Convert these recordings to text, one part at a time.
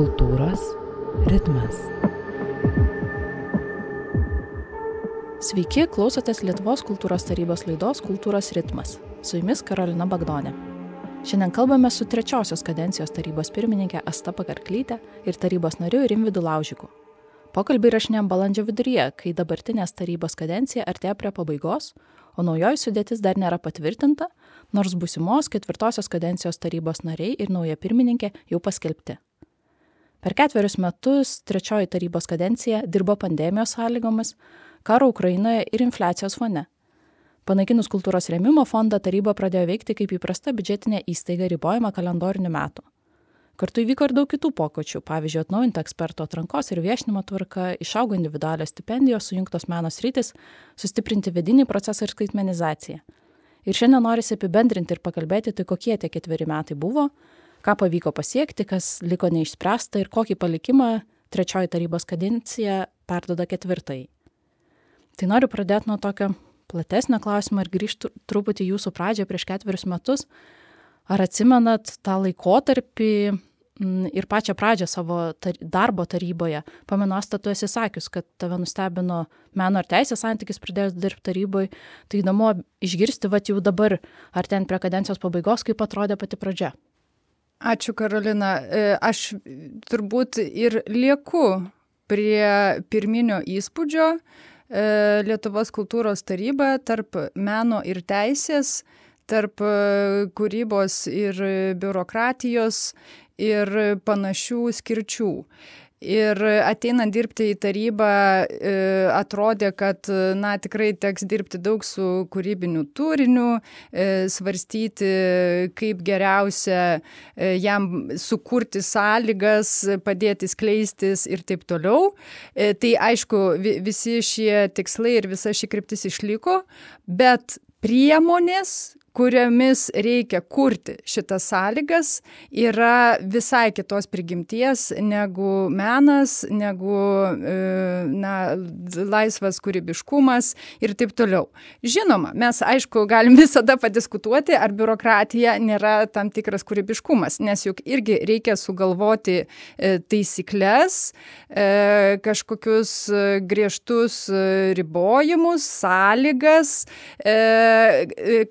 Kultūros ritmas. Sveiki, klausotės Lietuvos kultūros tarybos laidos Kultūros ritmas. Su jumis Karolina Bagdonė. Šiandien kalbame su trečiosios kadencijos tarybos pirmininkė Asta Pakarklytė ir tarybos nariu Rimvydu Laužiku. Pokalbį įrašinėjom balandžio viduryje, kai dabartinės tarybos kadencija artėja prie pabaigos, o naujoji sudėtis dar nėra patvirtinta, nors būsimos ketvirtosios kadencijos tarybos nariai ir nauja pirmininkė jau paskelbti. Per 4 metus trečioji tarybos kadencija dirbo pandemijos sąlygomis, karo Ukrainoje ir infliacijos fone. Panaikinus kultūros rėmimo fondą, taryba pradėjo veikti kaip įprasta biudžetinė įstaiga ribojama kalendorinių metų. Kartu įvyko ir daug kitų pokyčių, pavyzdžiui, atnaujinta eksperto atrankos ir viešinimo tvarka, išaugo individualios stipendijos, sujungtos meno sritys, sustiprinti vidinį procesą ir skaitmenizaciją. Ir šiandien norisi apibendrinti ir pakalbėti, tai kokie tie 4 metai buvo, ką pavyko pasiekti, kas liko neišspręsta ir kokį palikimą trečioji tarybos kadencija perduoda 4. Tai noriu pradėti nuo tokio platesnio klausimo ir grįžti truputį jūsų pradžią prieš 4 metus. Ar atsimenat tą laikotarpį ir pačią pradžią savo darbo taryboje? Pamenu, Asta, tu esi sakius, kad tave nustebino meno ir teisės santykis pradėjus dirbti taryboje. Tai įdomu išgirsti, jau dabar, ar ten prie kadencijos pabaigos, kaip atrodė pati pradžia. Ačiū, Karolina. Aš turbūt ir lieku prie pirminio įspūdžio. Lietuvos kultūros taryba tarp meno ir teisės, tarp kūrybos ir biurokratijos ir panašių skirčių. Ir ateinant dirbti į tarybą atrodė, kad tikrai teks dirbti daug su kūrybiniu turiniu, svarstyti, kaip geriausia jam sukurti sąlygas, padėti skleistis ir taip toliau. Tai aišku, visi šie tikslai ir visa ši kryptis išliko, bet priemonės, kuriomis reikia kurti šitas sąlygas, yra visai kitos prigimties negu menas, negu laisvas kūrybiškumas ir taip toliau. Žinoma, mes aišku galim visada padiskutuoti, ar biurokratija nėra tam tikras kūrybiškumas, nes juk irgi reikia sugalvoti taisyklės, kažkokius griežtus ribojimus, sąlygas,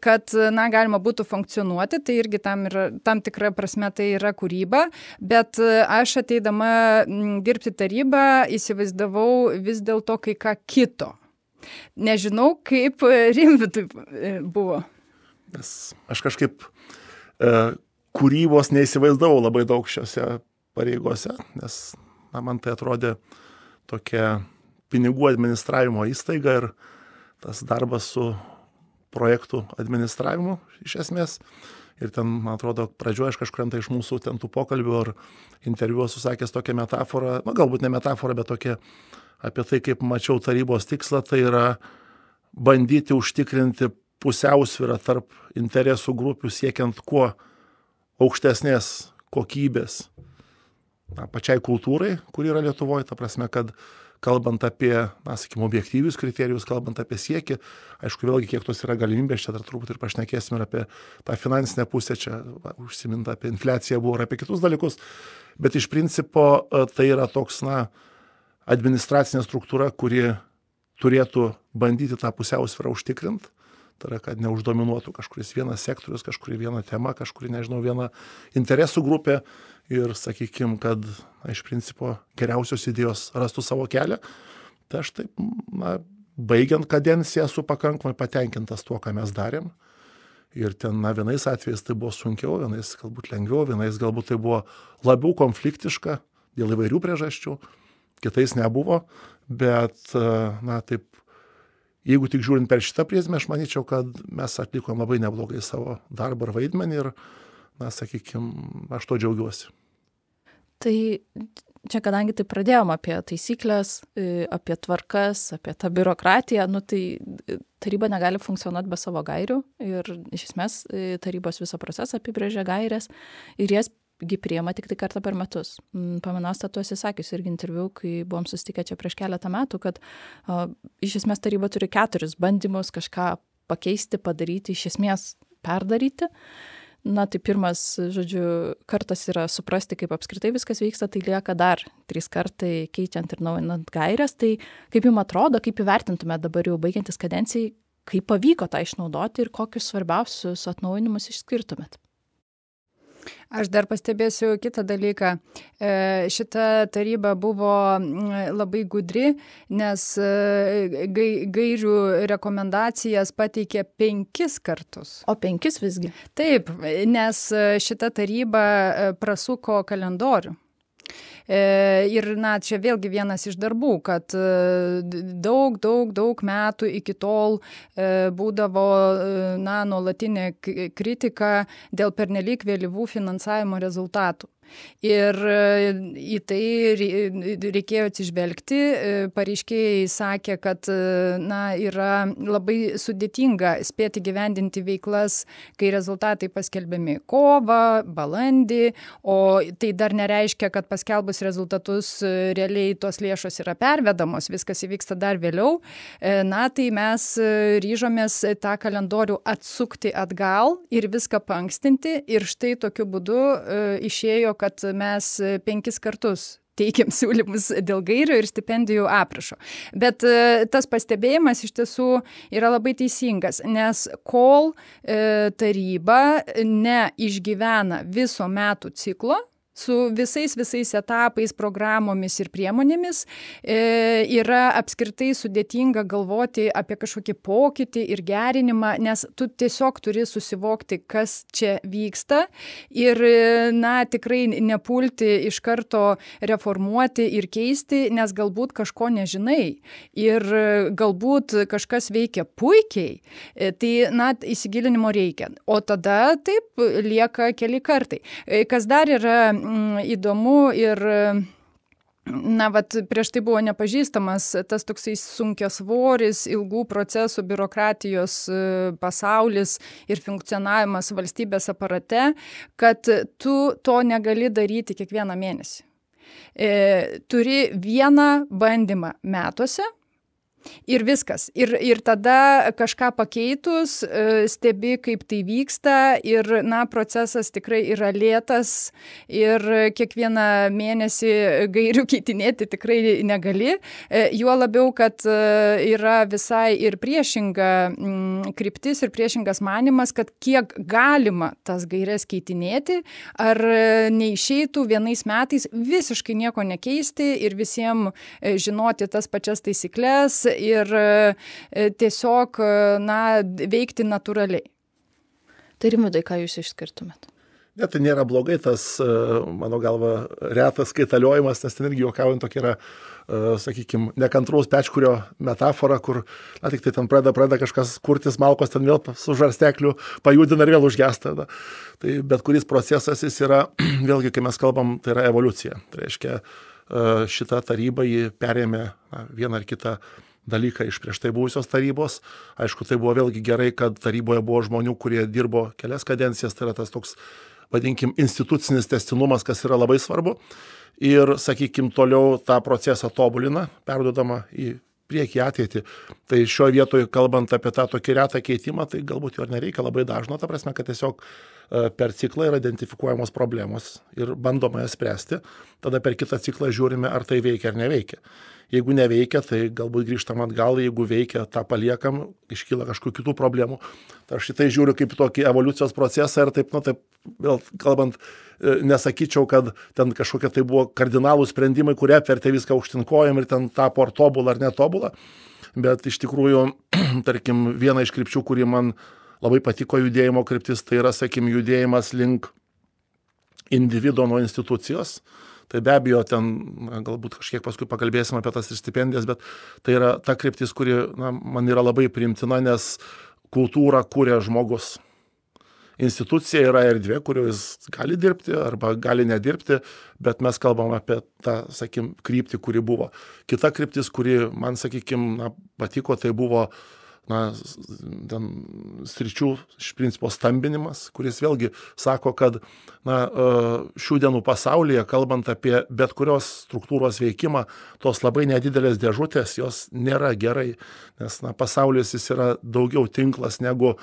kad galima būtų funkcionuoti, tai irgi tam tikra prasme tai yra kūryba, bet aš ateidama dirbti tarybą įsivaizdavau vis dėlto kai ką kito. Nežinau, kaip Rimvydui buvo. Aš kažkaip kūrybos neįsivaizdavau labai daug šiose pareigose, nes man tai atrodė tokia pinigų administravimo įstaiga ir tas darbas su projektų administravimu iš esmės. Ir ten, man atrodo, pradžioje aš kažkuriam tai iš mūsų ten tų pokalbių ar interviu susakęs tokią metaforą, galbūt ne metaforą, bet tokia apie tai, kaip mačiau tarybos tikslą, tai yra bandyti užtikrinti pusiausvyrą tarp interesų grupių siekiant kuo aukštesnės kokybės pačiai kultūrai, kur yra Lietuvoje, ta prasme, kad kalbant apie, objektyvius kriterijus, kalbant apie siekį, aišku, vėlgi, kiek tos yra galimybės, čia dar turbūt ir pašnekėsim ir apie tą finansinę pusę, čia užsiminta apie infliaciją buvo ir apie kitus dalykus, bet iš principo tai yra toks, administracinė struktūra, kuri turėtų bandyti tą pusiausvyrą užtikrinti, tai yra, kad neuždominuotų kažkuris vienas sektorius, kažkuri viena tema, kažkuri, viena interesų grupė ir, sakykime, kad iš principo geriausios idėjos rastų savo kelią. Tai aš taip, baigiant kadenciją, esu pakankamai patenkintas tuo, ką mes darėm. Ir ten, vienais atvejais tai buvo sunkiau, vienais galbūt lengviau, vienais galbūt tai buvo labiau konfliktiška dėl įvairių priežasčių, kitais nebuvo, bet, taip, jeigu tik žiūrint per šitą prizmę, aš manyčiau, kad mes atlikom labai neblogai savo darbą ir vaidmenį ir, sakykime, aš to džiaugiuosi. Tai čia, kadangi tai pradėjom apie taisyklės, apie tvarkas, apie tą biurokratiją, tai taryba negali funkcionuoti be savo gairių ir iš esmės tarybos visą procesą apibrėžia gairės ir jas priima tik tai kartą per metus. Pamenu, Asta, tu esi sakius irgi interviu, kai buvom susitikę čia prieš keletą metų, kad iš esmės taryba turi 4 bandymus kažką pakeisti, padaryti, iš esmės perdaryti. Na, tai pirmas, žodžiu, kartas yra suprasti, kaip apskritai viskas vyksta, tai lieka dar 3 kartai keičiant ir naujinant gairias. Tai kaip jums atrodo, kaip įvertintumėte dabar jau baigiantis kadencijai, kaip pavyko tą išnaudoti ir kokius svarbiausius atnaujinimus išskirtumėt? Aš dar pastebėsiu kitą dalyką. Šita taryba buvo labai gudri, nes gairių rekomendacijas pateikė 5 kartus. O 5 visgi? Taip, nes šita taryba prasuko kalendorių. Ir čia vėlgi vienas iš darbų, kad daug metų iki tol būdavo nuolatinė kritika dėl pernelyg vėlyvų finansavimo rezultatų. Ir į tai reikėjo atsižvelgti. Pareiškėjai sakė, kad yra labai sudėtinga spėti gyvendinti veiklas, kai rezultatai paskelbiami kovą, balandį, o tai dar nereiškia, kad paskelbus rezultatus realiai tos lėšos yra pervedamos, viskas įvyksta dar vėliau. Tai mes ryžomės tą kalendorių atsukti atgal ir viską paankstinti, ir štai tokiu būdu išėjo, kad mes 5 kartus teikiam siūlymus dėl gairių ir stipendijų aprašo. Bet tas pastebėjimas iš tiesų yra labai teisingas, nes kol taryba neišgyvena viso metų ciklo, su visais etapais, programomis ir priemonėmis, yra apskritai sudėtinga galvoti apie kažkokį pokytį ir gerinimą, nes tu tiesiog turi susivokti, kas čia vyksta ir tikrai nepulti iš karto reformuoti ir keisti, nes galbūt kažko nežinai ir galbūt kažkas veikia puikiai, tai įsigilinimo reikia. O tada taip lieka keli kartai. Kas dar yra įdomu ir prieš tai buvo nepažįstamas tas toksai sunkiasvoris, ilgų procesų, biurokratijos pasaulis ir funkcionavimas valstybės aparate, kad tu to negali daryti kiekvieną mėnesį. Turi vieną bandymą metuose, ir viskas. Ir tada kažką pakeitus, stebi, kaip tai vyksta ir, procesas tikrai yra lėtas ir kiekvieną mėnesį gairių keitinėti tikrai negali. Juo labiau, kad yra visai ir priešinga kryptis ir priešingas manimas, kad kiek galima tas gairias keitinėti, ar neišeitų vienais metais visiškai nieko nekeisti ir visiems žinoti tas pačias taisyklės ir tiesiog veikti natūraliai. Tai Rimvydai, ką jūs išskirtumėt? Ne, tai nėra blogai tas, mano galva, retas kaitaliojimas, nes ten irgi juokaujant tokia yra, sakykime, nekantraus pečkurio metafora, kur tik tai ten pradeda kažkas kurtis, malkos ten vėl su žarstekliu pajudina ir vėl užgesta. Tai bet kuris procesas jis yra, vėlgi, kai mes kalbam, tai yra evoliucija. Tai reiškia, šita taryba jį perėmė vieną ar kitą dalyką iš prieš tai buvusios tarybos. Aišku, tai buvo vėlgi gerai, kad taryboje buvo žmonių, kurie dirbo kelias kadencijas, tai yra tas toks, vadinkim, institucinis tęstinumas, kas yra labai svarbu. Ir, sakykim, toliau tą procesą tobulina, perduodama į priekį ateitį. Tai šioje vietoje, kalbant apie tą tokį retą keitimą, tai galbūt jo nereikia labai dažno, ta prasme, kad tiesiog per ciklą yra identifikuojamos problemos ir bandoma jas spręsti. Tada per kitą ciklą žiūrime, ar tai veikia ar neveikia. Jeigu neveikia, tai galbūt grįžtam atgal, jeigu veikia, tą paliekam, iškyla kažkokių kitų problemų. Tai aš šitai žiūriu kaip tokį evoliucijos procesą ir taip, vėl kalbant, nesakyčiau, kad ten kažkokie tai buvo kardinalų sprendimai, kurie apvertė viską aukštinkojam ir ten tapo ar tobulą ar netobulą. Bet iš tikrųjų, tarkim, viena iš krypčių, kuri man labai patiko judėjimo kryptis, tai yra, sakykim, judėjimas link individo nuo institucijos. Tai be abejo, ten galbūt kažkiek paskui pakalbėsim apie tas ir stipendijas, bet tai yra ta kryptis, kuri man yra labai priimtina, nes kultūrą kūrė žmogus. Institucija yra erdvė, kurioje jis gali dirbti arba gali nedirbti, bet mes kalbam apie tą, sakykim, kryptį, kuri buvo. Kita kryptis, kuri man, sakykim, patiko, tai buvo sričių iš principo stambinimas, kuris vėlgi sako, kad šių dienų pasaulyje, kalbant apie bet kurios struktūros veikimą, tos labai nedidelės dėžutės, jos nėra gerai, nes pasaulis jis yra daugiau tinklas negu,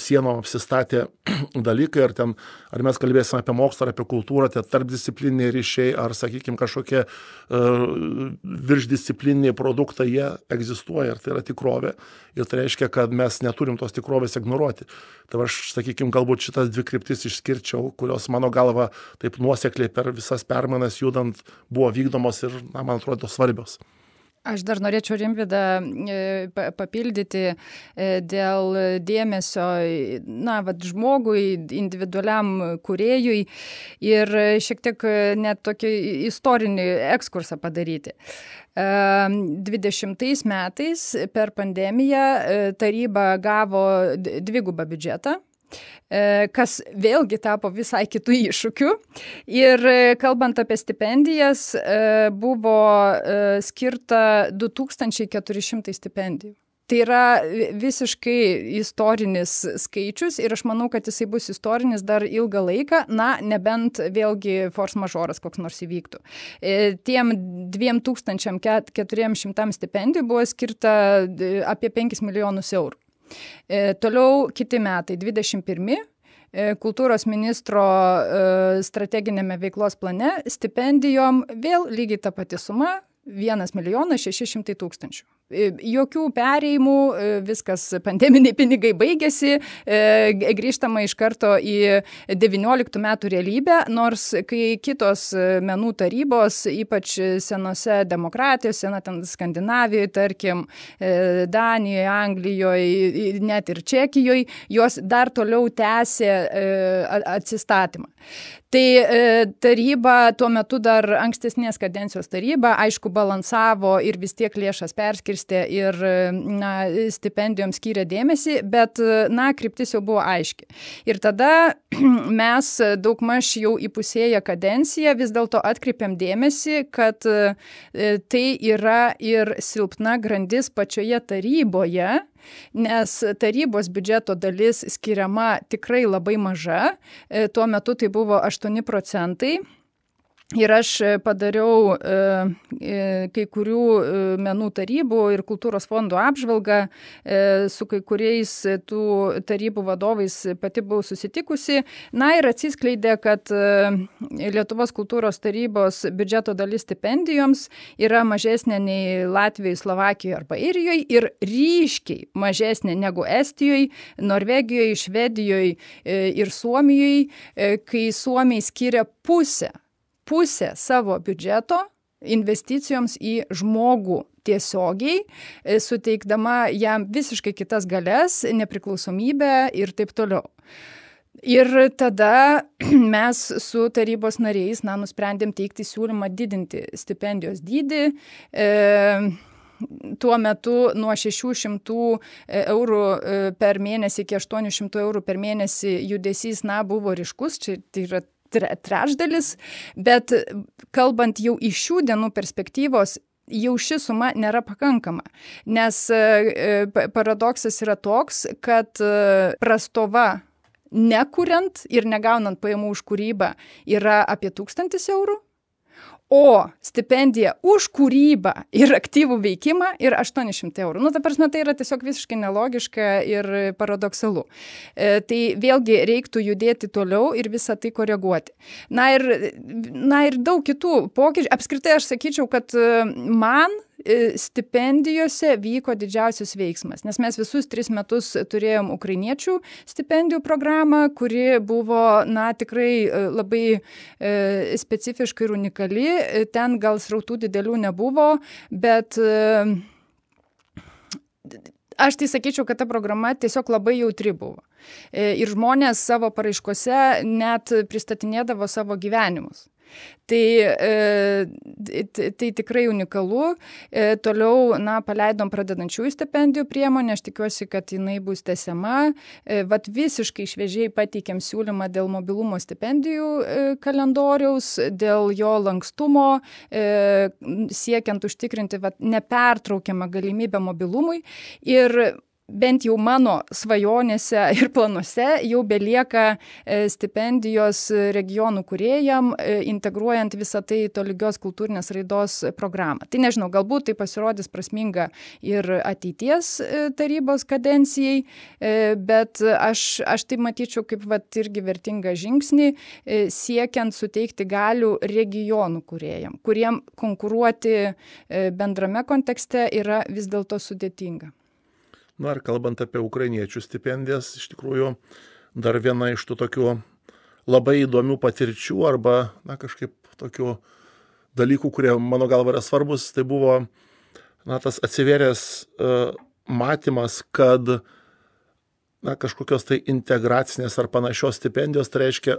sienom apsistatę dalykai, ar mes kalbėsime apie mokslą, ar apie kultūrą, tai tarpdisciplininiai ryšiai, ar, sakykime, kažkokie viršdisciplininiai produktai, jie egzistuoja ir tai yra tikrovė. Ir tai reiškia, kad mes neturim tos tikrovės ignoruoti. Tai aš, sakykime, galbūt šitas dvi kryptis išskirčiau, kurios mano galva taip nuosekliai per visas permainas judant buvo vykdomos ir, man atrodo, svarbios. Aš dar norėčiau Rimvydą papildyti dėl dėmesio žmogui, individualiam kūrėjui ir šiek tiek net tokį istorinį ekskursą padaryti. 20 metais per pandemiją taryba gavo dvigubą biudžetą, kas vėlgi tapo visai kitų iššūkių. Ir kalbant apie stipendijas, buvo skirta 2400 stipendijų. Tai yra visiškai istorinis skaičius ir aš manau, kad jisai bus istorinis dar ilgą laiką, nebent vėlgi force majoras koks nors įvyktų. Tiem 2400 stipendijų buvo skirta apie 5 milijonus eurų. Toliau kiti metai, 21. Kultūros ministro strateginėme veiklos plane stipendijom vėl lygiai ta pati suma, 1 600 000. Jokių perėjimų, viskas, pandeminiai pinigai baigėsi, grįžtama iš karto į 19 metų realybę, nors kai kitos menų tarybos, ypač senose demokratijose, ten Skandinavijoje, tarkim, Danijoje, Anglijoje, net ir Čekijoje, jos dar toliau tęsė atsistatymą. Tai taryba, tuo metu dar ankstesnės kadencijos taryba, aišku, balansavo ir vis tiek lėšas perskirstė ir stipendijom skyrė dėmesį, bet kryptis jau buvo aiški. Ir tada mes daugmaž jau įpusėję kadenciją vis dėlto atkreipiam dėmesį, kad tai yra ir silpna grandis pačioje taryboje, nes tarybos biudžeto dalis skiriama tikrai labai maža, tuo metu tai buvo 8%. Ir aš padariau kai kurių menų tarybų ir kultūros fondų apžvalgą, su kai kuriais tų tarybų vadovais pati buvau susitikusi. Ir atsiskleidė, kad Lietuvos kultūros tarybos biudžeto dalis stipendijoms yra mažesnė nei Latvijoje, Slovakijoje arba Airijoje ir ryškiai mažesnė negu Estijoje, Norvegijoje, Švedijoje ir Suomijoje, kai Suomiai skiria pusę savo biudžeto investicijoms į žmogų tiesiogiai, suteikdama jam visiškai kitas galias, nepriklausomybę ir taip toliau. Ir tada mes su tarybos nariais nusprendėm teikti siūlymą didinti stipendijos dydį. Tuo metu nuo 600 eurų per mėnesį iki 800 eurų per mėnesį judesys buvo ryškus, tai yra trečdalis, bet kalbant jau iš šių dienų perspektyvos, jau ši suma nėra pakankama, nes paradoksas yra toks, kad prastova nekuriant ir negaunant pajamų už kūrybą yra apie 1000 eurų, o stipendija už kūrybą ir aktyvų veikimą yra 800 eurų. Ta prasme, tai yra tiesiog visiškai nelogiška ir paradoksalu. Tai vėlgi reiktų judėti toliau ir visą tai koreguoti. Ir daug kitų pokyčių. Apskritai aš sakyčiau, kad man stipendijose vyko didžiausias veiksmas, nes mes visus 3 metus turėjom ukrainiečių stipendijų programą, kuri buvo, tikrai labai specifiškai ir unikali. Ten gal srautų didelių nebuvo, bet aš tai sakyčiau, kad ta programa tiesiog labai jautri buvo. Ir žmonės savo paraiškose net pristatinėdavo savo gyvenimus. Tai tikrai unikalu. Toliau, paleidom pradedančiųjų stipendijų priemonę, aš tikiuosi, kad jinai bus tęsiama. Visiškai šviežiai pateikėm siūlymą dėl mobilumo stipendijų kalendoriaus, dėl jo lankstumo, siekiant užtikrinti nepertraukiamą galimybę mobilumui. Ir bent jau mano svajonėse ir planuose jau belieka stipendijos regionų kūrėjam, integruojant visą tai tolygios kultūrinės raidos programą. Tai nežinau, galbūt tai pasirodys prasminga ir ateities tarybos kadencijai, bet aš tai matyčiau kaip irgi vertingą žingsnį, siekiant suteikti galių regionų kūrėjam, kuriem konkuruoti bendrame kontekste yra vis dėlto sudėtinga. Na ir kalbant apie ukrainiečių stipendijas, iš tikrųjų dar viena iš tų tokių labai įdomių patirčių arba kažkaip tokių dalykų, kurie mano galva yra svarbus, tai buvo tas atsivėręs matymas, kad kažkokios tai integracinės ar panašios stipendijos, tai reiškia,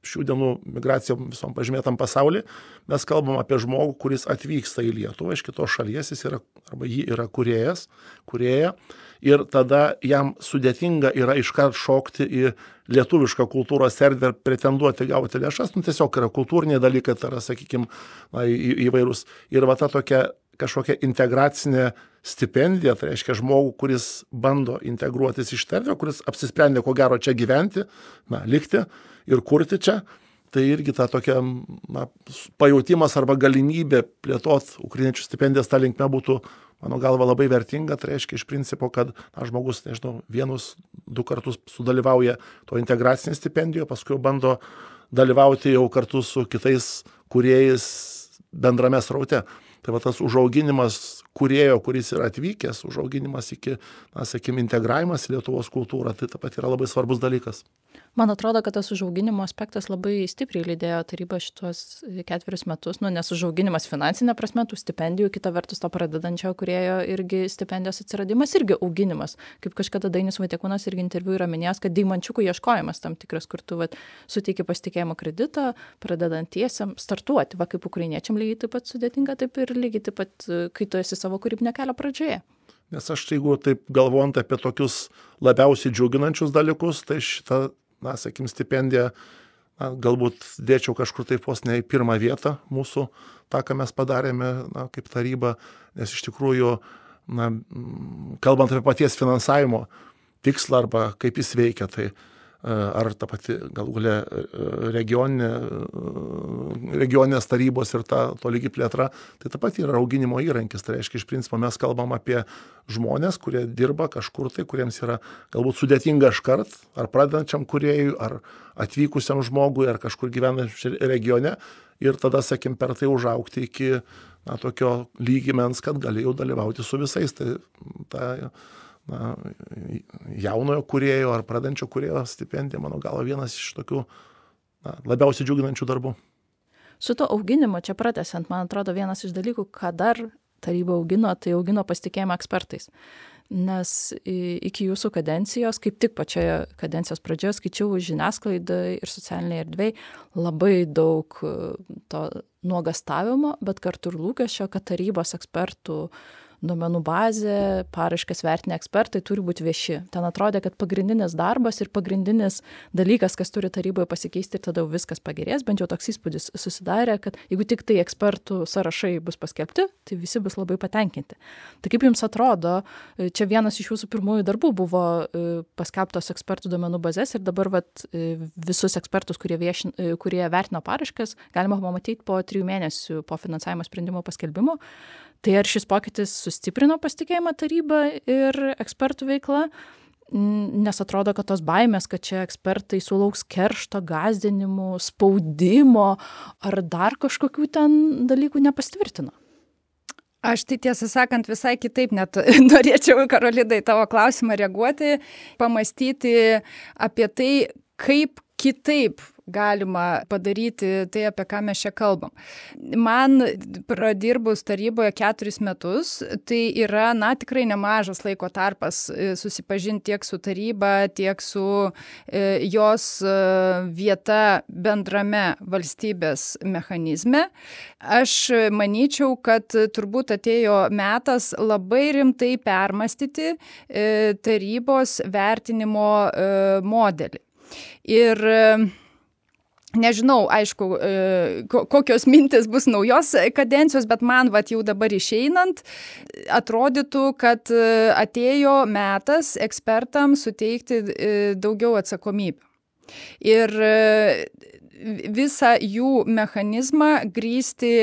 šių dienų migracijom visom pažymėtam pasaulyje, mes kalbam apie žmogų, kuris atvyksta į Lietuvą iš kitos šalies, jis yra, arba ji yra kūrėja, ir tada jam sudėtinga yra iškart šokti į lietuvišką kultūros erdvę ir pretenduoti gauti lėšas, tiesiog yra kultūriniai dalykai, tai yra, sakykime, įvairūs. Ir ta tokia kažkokia integracinė stipendija, tai reiškia žmogų, kuris bando integruotis iš erdvę, kuris apsisprendė, ko gero čia gyventi, likti ir kurti čia, tai irgi ta tokia pajautimas arba galimybė plėtoti ukrainiečių stipendijas tą linkme būtų, mano galva, labai vertinga. Tai reiškia iš principo, kad žmogus, nežinau, 1-2 kartus sudalyvauja to integracinėje stipendijoje, paskui bando dalyvauti jau kartu su kitais kūrėjais bendrame sraute. Tai tas užauginimas kūrėjo, kuris yra atvykęs, užauginimas iki, sakykime, integravimas į Lietuvos kultūrą, tai taip pat yra labai svarbus dalykas. Man atrodo, kad tas užauginimo aspektas labai stipriai lydėjo tarybą šitos 4 metus, nes užauginimas finansinė prasme, tų stipendijų, kita vertus to pradedančio kūrėjo irgi stipendijos atsiradimas, irgi auginimas. Kaip kažkada Dainius Vaitiekūnas irgi interviu yra minėjęs, kad deimančiukų ieškojimas tam tikras, kur tu suteiki pasitikėjimo kreditą, pradedantiesiam startuoti, kaip ukrainiečiam lygiai taip pat sudėtinga, taip ir lygiai taip pat, kai tu esi savo kūrybinio kelio pradžioje. Nes aš, jeigu taip galvojant apie tokius labiausiai džiuginančius dalykus, tai šitą, sakykime, stipendiją galbūt dėčiau kažkur taip vos ne į pirmą vietą mūsų, tą, ką mes padarėme kaip taryba, nes iš tikrųjų, kalbant apie paties finansavimo tikslą arba kaip jis veikia, tai ar ta pati galų gale regioninės tarybos ir ta tolygi plėtra, tai ta pati yra auginimo įrankis. Tai reiškia, iš principo mes kalbam apie žmonės, kurie dirba kažkur tai, kuriems yra galbūt sudėtinga iškart, ar pradedančiam kūrėjui, ar atvykusiam žmogui, ar kažkur gyvenančiam regione, ir tada, sakim, per tai užaugti iki tokio lygimens, kad galėjau dalyvauti su visais. Tai jaunojo kūrėjo ar pradedančio kūrėjo stipendija, mano galva, vienas iš tokių labiausiai džiuginančių darbų. Su to auginimu, čia pratęsiant, man atrodo, vienas iš dalykų, ką dar taryba augino, tai augino pasitikėjimą ekspertais. Nes iki jūsų kadencijos, kaip tik pačioje kadencijos pradžioje, skaičiau žiniasklaidai ir socialiniai erdvei labai daug to nuogastavimo, bet kartu ir lūkesčio, kad tarybos ekspertų duomenų bazė, paraiškas vertinę ekspertai turi būti vieši. Ten atrodė, kad pagrindinis darbas ir pagrindinis dalykas, kas turi taryboje pasikeisti, ir tada viskas pagerės. Bent jau toks įspūdis susidarė, kad jeigu tik tai ekspertų sąrašai bus paskelbti, tai visi bus labai patenkinti. Tai kaip jums atrodo, čia vienas iš jūsų pirmųjų darbų buvo paskelbtos ekspertų duomenų bazės ir dabar visus ekspertus, kurie vertino paraiškas, galima pamatyti po 3 mėnesių po finansavimo sprendimo paskelbimo. Tai ar šis pokytis sustiprino pasitikėjimą taryba ir ekspertų veikla? Nes atrodo, kad tos baimės, kad čia ekspertai sulauks keršto, gąsdinimų, spaudimo ar dar kažkokių ten dalykų nepasitvirtino. Aš tai tiesą sakant visai kitaip net norėčiau, Karolidai, tavo klausimą reaguoti, pamastyti apie tai, kaip kitaip galima padaryti tai, apie ką mes čia kalbam. Man pradirbus taryboje 4 metus, tai yra, tikrai nemažas laiko tarpas susipažinti tiek su taryba, tiek su jos vieta bendrame valstybės mechanizme. Aš manyčiau, kad turbūt atėjo metas labai rimtai permastyti tarybos vertinimo modelį. Ir Nežinau, aišku, kokios mintis bus naujos kadencijos, bet man jau dabar išeinant, atrodytų, kad atėjo metas ekspertams suteikti daugiau atsakomybių. Ir visą jų mechanizmą grįsti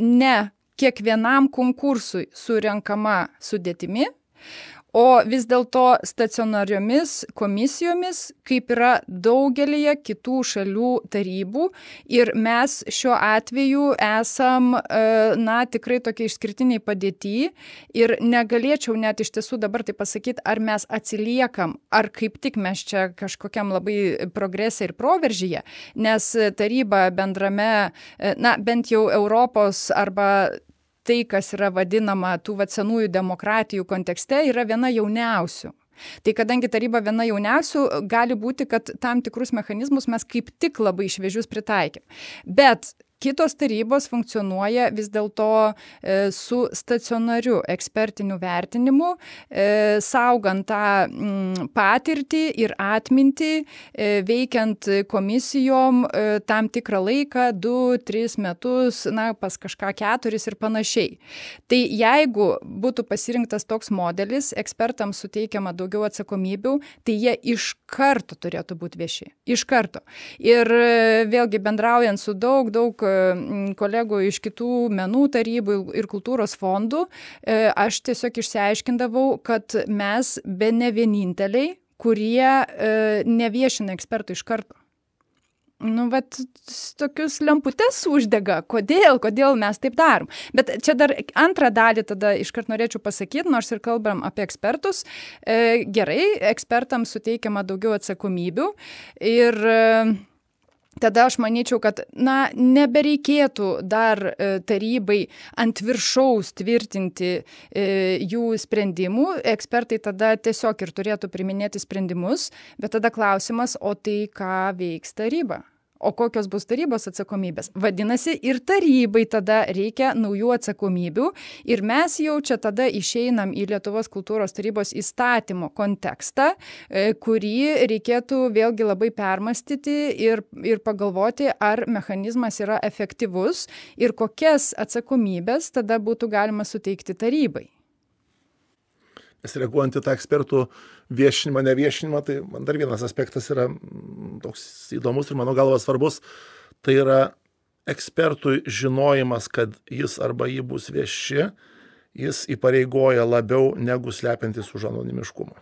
ne kiekvienam konkursui surenkama sudėtimi, o vis dėlto stacionariomis komisijomis, kaip yra daugelyje kitų šalių tarybų. Ir mes šiuo atveju esam, tikrai tokia išskirtiniai padėty ir negalėčiau net iš tiesų dabar tai pasakyti, ar mes atsiliekam, ar kaip tik mes čia kažkokiam labai progrese ir proveržyje, nes taryba bendrame, bent jau Europos arba tai, kas yra vadinama tų senųjų demokratijų kontekste, yra viena jauniausių. Tai kadangi taryba viena jauniausių, gali būti, kad tam tikrus mechanizmus mes kaip tik labai šviežius pritaikėm. Bet kitos tarybos funkcionuoja vis dėlto su stacionariu ekspertiniu vertinimu, saugant tą patirtį ir atmintį, veikiant komisijom tam tikrą laiką, 2-3 metus, pas kažką 4 ir panašiai. Tai jeigu būtų pasirinktas toks modelis, ekspertams suteikiama daugiau atsakomybių, tai jie iš karto turėtų būti vieši. Iš karto. Ir vėlgi bendraujant su daug kolegų iš kitų menų tarybų ir kultūros fondų, aš tiesiog išsiaiškindavau, kad mes bene vieninteliai, kurie neviešina ekspertų iš karto. Tokius lemputes uždega. Kodėl mes taip darom? Bet čia dar antrą dalį tada iškart norėčiau pasakyti, nors ir kalbam apie ekspertus. Gerai, ekspertams suteikiama daugiau atsakomybių ir tada aš manyčiau, kad nebereikėtų dar tarybai ant viršaus tvirtinti jų sprendimų. Ekspertai tada tiesiog ir turėtų priiminėti sprendimus, bet tada klausimas, o tai ką veiks taryba? O kokios bus tarybos atsakomybės? Vadinasi, ir tarybai tada reikia naujų atsakomybių ir mes jau čia tada išeinam į Lietuvos kultūros tarybos įstatymo kontekstą, kurį reikėtų vėlgi labai permastyti ir pagalvoti, ar mechanizmas yra efektyvus ir kokias atsakomybės tada būtų galima suteikti tarybai. Nes reaguojant į tą ekspertų viešinimą, neviešinimą, tai man dar vienas aspektas yra toks įdomus ir mano galva svarbus. Tai yra ekspertų žinojimas, kad jis arba jį bus vieši, jis įpareigoja labiau negu slepiantis už anonimiškumą.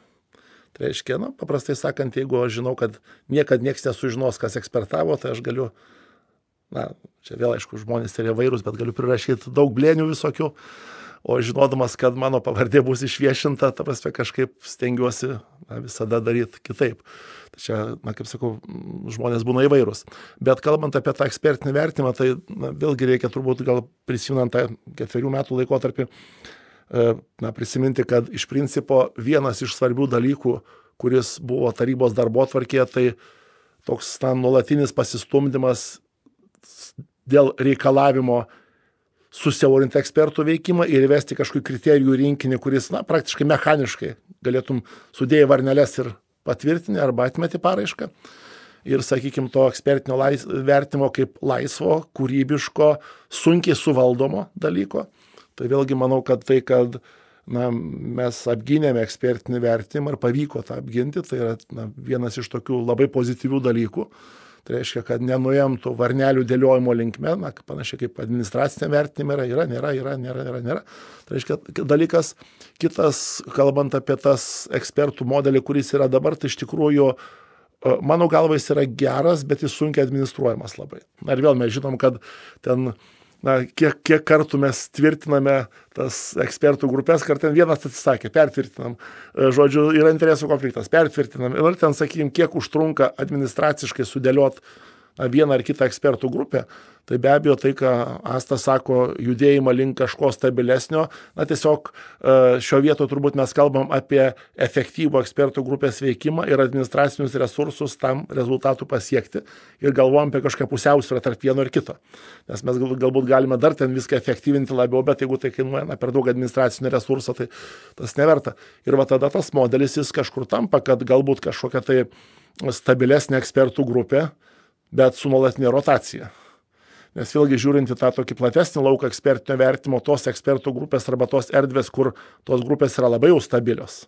Tai reiškia, paprastai sakant, jeigu aš žinau, kad niekad nieks nesužinos, kas ekspertavo, tai aš galiu, čia vėl aišku, žmonės yra įvairūs, bet galiu prirašyti daug blėnių visokių. O žinodamas, kad mano pavardė bus išviešinta, ta prasme kažkaip stengiuosi visada daryti kitaip. Tai čia, kaip sakau, žmonės būna įvairūs. Bet kalbant apie tą ekspertinį vertimą, tai vėlgi reikia turbūt gal prisiminant tą 4 metų laikotarpį, prisiminti, kad iš principo vienas iš svarbių dalykų, kuris buvo tarybos darbotvarkėje, tai toks nuolatinis pasistumdymas dėl reikalavimo susiaurinti ekspertų veikimą ir įvesti kažkokį kriterijų rinkinį, kuris praktiškai mechaniškai galėtum sudėję varneles ir patvirtinti arba atmeti paraišką. Ir, sakykime, to ekspertinio vertimo kaip laisvo, kūrybiško, sunkiai suvaldomo dalyko. Tai vėlgi manau, kad tai, kad mes apgynėme ekspertinį vertimą ir pavyko tą apginti, tai yra vienas iš tokių labai pozityvių dalykų. Tai reiškia, kad nenuėjom tų varnelių dėliojimo linkme, panašiai kaip administracinė vertinime yra, nėra. Tai reiškia, dalykas kitas, kalbant apie tas ekspertų modelį, kuris yra dabar, tai iš tikrųjų, mano galva jis yra geras, bet jis sunkiai administruojamas labai. Ir vėl mes žinom, kad ten kiek kartų mes tvirtiname tas ekspertų grupės, kad ten vienas atsisakė, pertvirtinam, žodžiu, yra interesų konfliktas, pertvirtinam, ir ten, sakykime, kiek užtrunka administraciškai sudėliot vieną ar kitą ekspertų grupę, tai be abejo tai, ką Asta sako, judėjimą link kažko stabilesnio, tiesiog šio vieto turbūt mes kalbam apie efektyvų ekspertų grupės veikimą ir administracinius resursus tam rezultatų pasiekti ir galvojam apie kažką pusiausvyrą tarp vieno ir kito. Nes mes galbūt galime dar ten viską efektyvinti labiau, bet jeigu tai kainuoja per daug administracinio resurso, tai tas neverta. Ir tada tas modelis jis kažkur tampa, kad galbūt kažkokia tai stabilesnė ekspertų grupė, bet su nuolatinė rotacija. Nes vėlgi žiūrint į tą tokį platesnį lauką ekspertinio vertimo, tos ekspertų grupės arba tos erdvės, kur tos grupės yra labai jau stabilios,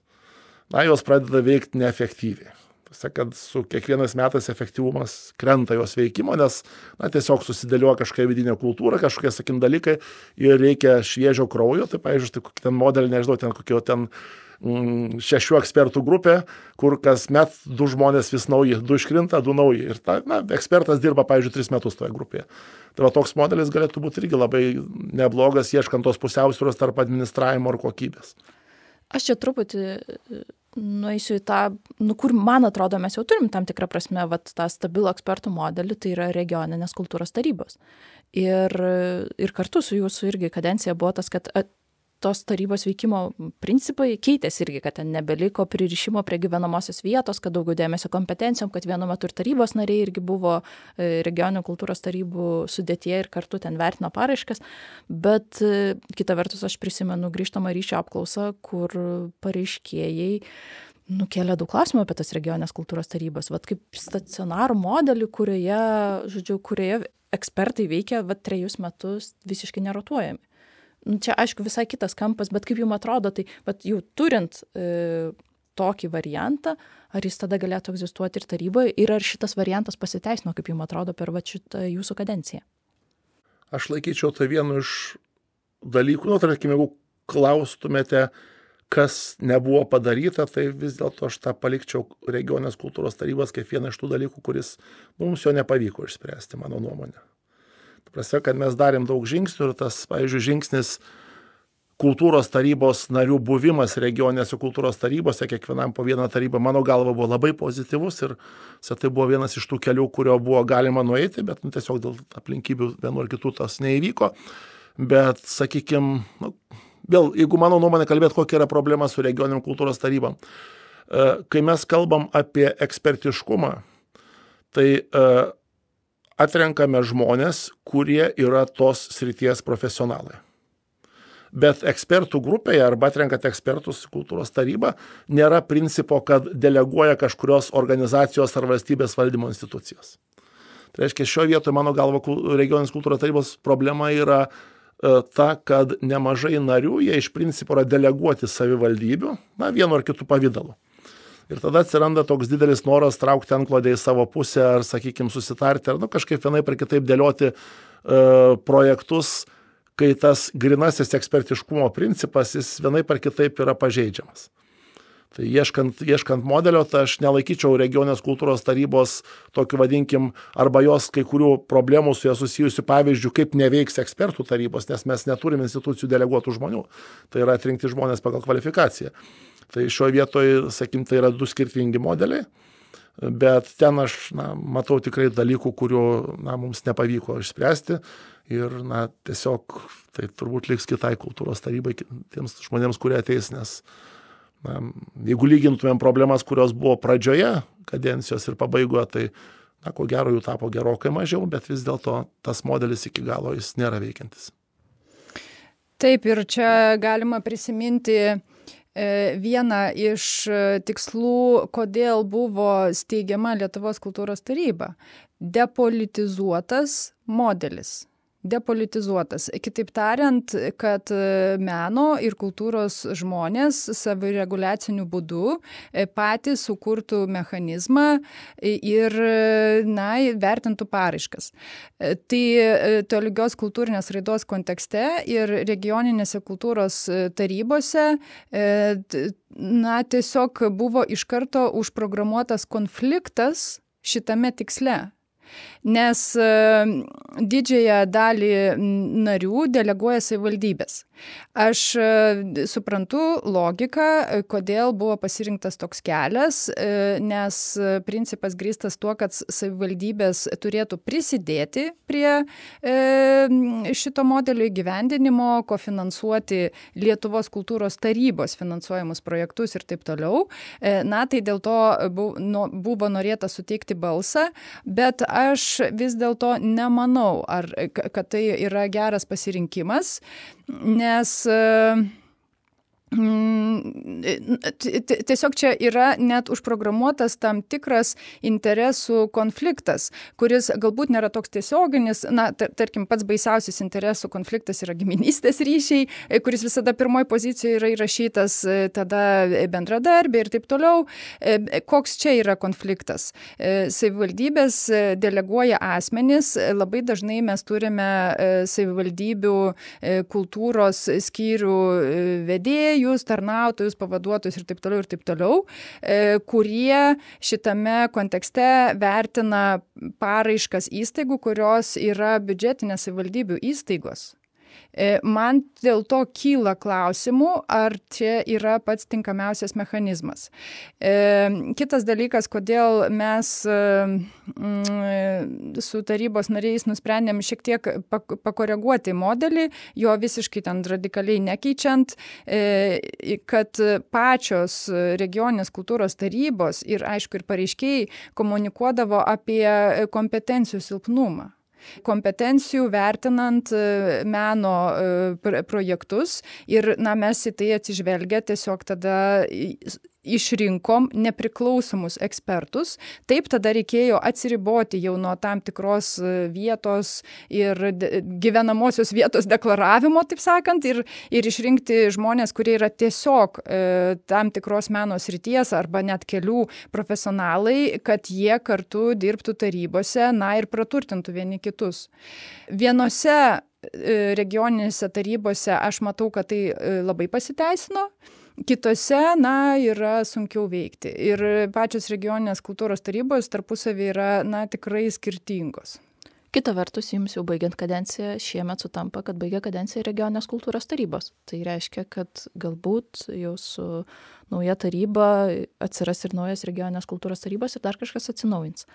jos pradeda veikti neefektyviai. Kad su kiekvienais metais efektyvumas krenta jos veikimo, nes tiesiog susidėlioja kažkokia vidinė kultūra, kažkokie, sakim, dalykai ir reikia šviežio kraujo. Tai, pavyzdžiui, ten modelį, nežinau, ten kokio ten 6 ekspertų grupė, kur kasmet 2 žmonės vis nauji, 2 iškrinta, 2 nauji. Ir ekspertas dirba, pavyzdžiui, 3 metus toje grupėje. Tai toks modelis galėtų būti irgi labai neblogas, ieškant tos pusiausvyros tarp administravimo ir kokybės. Aš čia truputį nueisiu į tą, kur, man atrodo, mes jau turim tam tikrą prasme tą stabilų ekspertų modelį, tai yra regioninės kultūros tarybos. Ir kartu su jūsų irgi kadencija buvo tas, kad tos tarybos veikimo principai keitėsi irgi, kad ten nebeliko pririšimo prie gyvenamosios vietos, kad daugiau dėmesio kompetencijom, kad vienu metu ir tarybos nariai irgi buvo regioninių kultūros tarybų sudėtyje ir kartu ten vertino paraiškas. Bet kita vertus aš prisimenu grįžtamą ryšio apklausą, kur pareiškėjai nukėlė daug klausimų apie tas regioninės kultūros tarybos. Kaip stacionarų modelį, kurioje ekspertai veikia 3 metus visiškai nerotuojami. Čia, aišku, visai kitas kampas, bet kaip jums atrodo, tai jau turint tokį variantą, ar jis tada galėtų egzistuoti ir taryboje, ir ar šitas variantas pasiteisino, kaip jums atrodo, per šitą jūsų kadenciją? Aš laikyčiau tai vienu iš dalykų, tarkim, jeigu klaustumėte, kas nebuvo padaryta, tai vis dėlto aš tą palikčiau regioninės kultūros tarybos kaip vieną iš tų dalykų, kuris mums jo nepavyko išspręsti, mano nuomonė. Prasme, kad mes darėm daug žingsnių ir tas, pavyzdžiui, žingsnis kultūros tarybos narių buvimas regioninėse kultūros tarybose, kiekvienam po vieną tarybą, mano galva, buvo labai pozityvus ir tai buvo vienas iš tų kelių, kurio buvo galima nueiti, bet tiesiog dėl aplinkybių vienu ar kitų tas neįvyko. Bet, sakykime, vėl, jeigu mano nuomonė kalbėt, kokia yra problema su regioniniam kultūros tarybom, kai mes kalbam apie ekspertiškumą, tai atrenkame žmonės, kurie yra tos srities profesionalai. Bet ekspertų grupėje arba atrenkate ekspertus kultūros tarybą nėra principo, kad deleguoja kažkurios organizacijos ar valstybės valdymo institucijos. Tai reiškia, šioje vietoje, mano galva, regioninės kultūros tarybos problema yra ta, kad nemažai narių, jie iš principo yra deleguoti savivaldybių, vienu ar kitu pavidalu. Ir tada atsiranda toks didelis noras traukti antklodę į savo pusę ar, sakykime, susitarti, ar kažkaip vienaip ar kitaip dėlioti projektus, kai tas grinasis ekspertiškumo principas, jis vienaip ar kitaip yra pažeidžiamas. Tai ieškant modelio, tai aš nelaikyčiau regioninės kultūros tarybos tokiu, vadinkim, arba jos kai kurių problemų su jie susijusių pavyzdžių, kaip neveiks ekspertų tarybos, nes mes neturim institucijų deleguotų žmonių. Tai yra atrinkti žmonės pagal kvalifikaciją. Tai šioje vietoje, sakim, tai yra 2 skirtingi modeliai, bet ten aš matau tikrai dalykų, kurių mums nepavyko išspręsti ir tiesiog tai turbūt liks kitai kultūros tarybai, tiems žmonėms, kurie ateis, nes jeigu lygintumėm problemas, kurios buvo pradžioje kadencijos ir pabaigoje, tai ko gero jų tapo gerokai mažiau, bet vis dėlto tas modelis iki galo jis nėra veikiantis. Taip, ir čia galima prisiminti vieną iš tikslų, kodėl buvo steigiama Lietuvos kultūros taryba. Depolitizuotas modelis. Depolitizuotas. Kitaip tariant, kad meno ir kultūros žmonės savireguliaciniu būdu patys sukurtų mechanizmą ir vertintų paraiškas. Tai tolygios kultūrinės raidos kontekste ir regioninėse kultūros tarybose tiesiog buvo iš karto užprogramuotas konfliktas šitame tiksle. Nes didžiąją dalį narių deleguoja savivaldybės. Aš suprantu logiką, kodėl buvo pasirinktas toks kelias, nes principas grįstas tuo, kad savivaldybės turėtų prisidėti prie šito modelio įgyvendinimo, kofinansuoti Lietuvos kultūros tarybos finansuojamus projektus ir taip toliau. Tai dėl to buvo norėta suteikti balsą, bet aš vis dėlto nemanau, kad tai yra geras pasirinkimas, nes tiesiog čia yra net užprogramuotas tam tikras interesų konfliktas, kuris galbūt nėra toks tiesioginis, tarkim, pats baisiausias interesų konfliktas yra giminystės ryšiai, kuris visada pirmoji pozicijoje yra įrašytas, tada bendradarbiai ir taip toliau. Koks čia yra konfliktas? Savivaldybės deleguoja asmenis, labai dažnai mes turime savivaldybių kultūros skyrių vedėjus, tarnautojus, pavaduotojus ir taip toliau, kurie šitame kontekste vertina paraiškas įstaigų, kurios yra biudžetinės savivaldybių įstaigos. Man dėl to kyla klausimų, ar čia yra pats tinkamiausias mechanizmas. Kitas dalykas, kodėl mes su tarybos nariais nusprendėm šiek tiek pakoreguoti modelį, jo visiškai ten radikaliai nekeičiant, kad pačios regioninės kultūros tarybos ir, aišku, ir pareiškėjai komunikuodavo apie kompetencijų silpnumą. Kompetencijų vertinant meno projektus ir mes į tai atsižvelgę tiesiog tada išrinkom nepriklausomus ekspertus. Taip tada reikėjo atsiriboti jau nuo tam tikros vietos ir gyvenamosios vietos deklaravimo, taip sakant, ir išrinkti žmonės, kurie yra tiesiog tam tikros meno srities arba net kelių profesionalai, kad jie kartu dirbtų tarybose, ir praturtintų vieni kitus. Vienose regioninėse tarybose aš matau, kad tai labai pasiteisino. Kitose, yra sunkiau veikti. Ir pačios regioninės kultūros tarybos tarpusavį yra, tikrai skirtingos. Kita vertus, jums jau baigiant kadenciją, šiemet sutampa, kad baigia kadenciją regioninės kultūros tarybos. Tai reiškia, kad galbūt jau su nauja taryba atsiras ir naujas regioninės kultūros tarybos ir dar kažkas atsinaujins.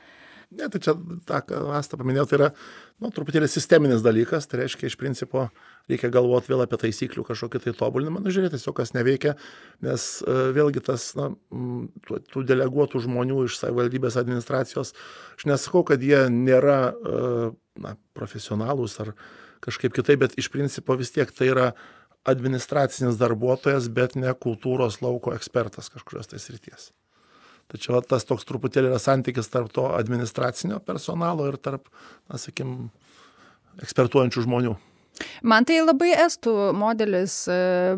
Ne, tai čia, ką Asta paminėjo, tai yra truputėlį sisteminis dalykas, tai reiškia, iš principo reikia galvoti vėl apie taisyklių kažkokį tai tobulinimą, žiūrėti tiesiog, kas neveikia, nes vėlgi tas, tų deleguotų žmonių iš savivaldybės administracijos, aš nesakau, kad jie nėra profesionalūs ar kažkaip kitaip, bet iš principo vis tiek tai yra administracinis darbuotojas, bet ne kultūros lauko ekspertas kažkurios tai srities. Tačiau tas toks truputėlį yra santykis tarp to administracinio personalo ir tarp, ekspertuojančių žmonių. Man tai labai estų modelis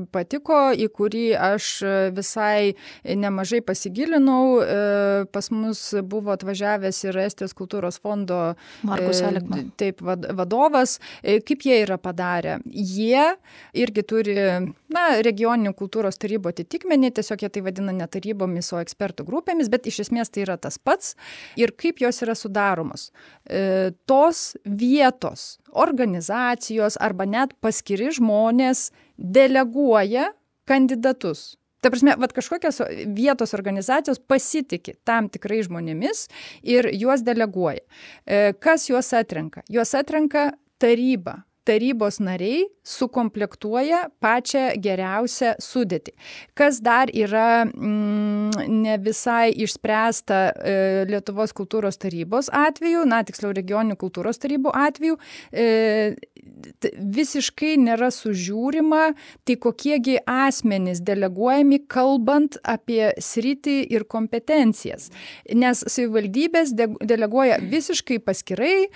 patiko, į kurį aš visai nemažai pasigilinau. Pas mus buvo atvažiavęs ir Estijos kultūros fondo vadovas. Kaip jie yra padarę? Jie irgi turi regioninių kultūros tarybų atitikmenį, tiesiog jie tai vadina ne tarybomis, o ekspertų grupėmis, bet iš esmės tai yra tas pats. Ir kaip jos yra sudaromos? Tos vietos organizacijos arba net paskiri žmonės deleguoja kandidatus. Ta prasme, kažkokios vietos organizacijos pasitiki tam tikrai žmonėmis ir juos deleguoja. Kas juos atrenka? Juos atrenka taryba. Tarybos nariai sukomplektuoja pačią geriausią sudėtį. Kas dar yra ne visai išspręsta Lietuvos kultūros tarybos atveju, tiksliau regioninių kultūros tarybų atveju, visiškai nėra sužiūrima, tai kokiegi asmenys deleguojami, kalbant apie sritį ir kompetencijas. Nes savivaldybės deleguoja visiškai paskirai,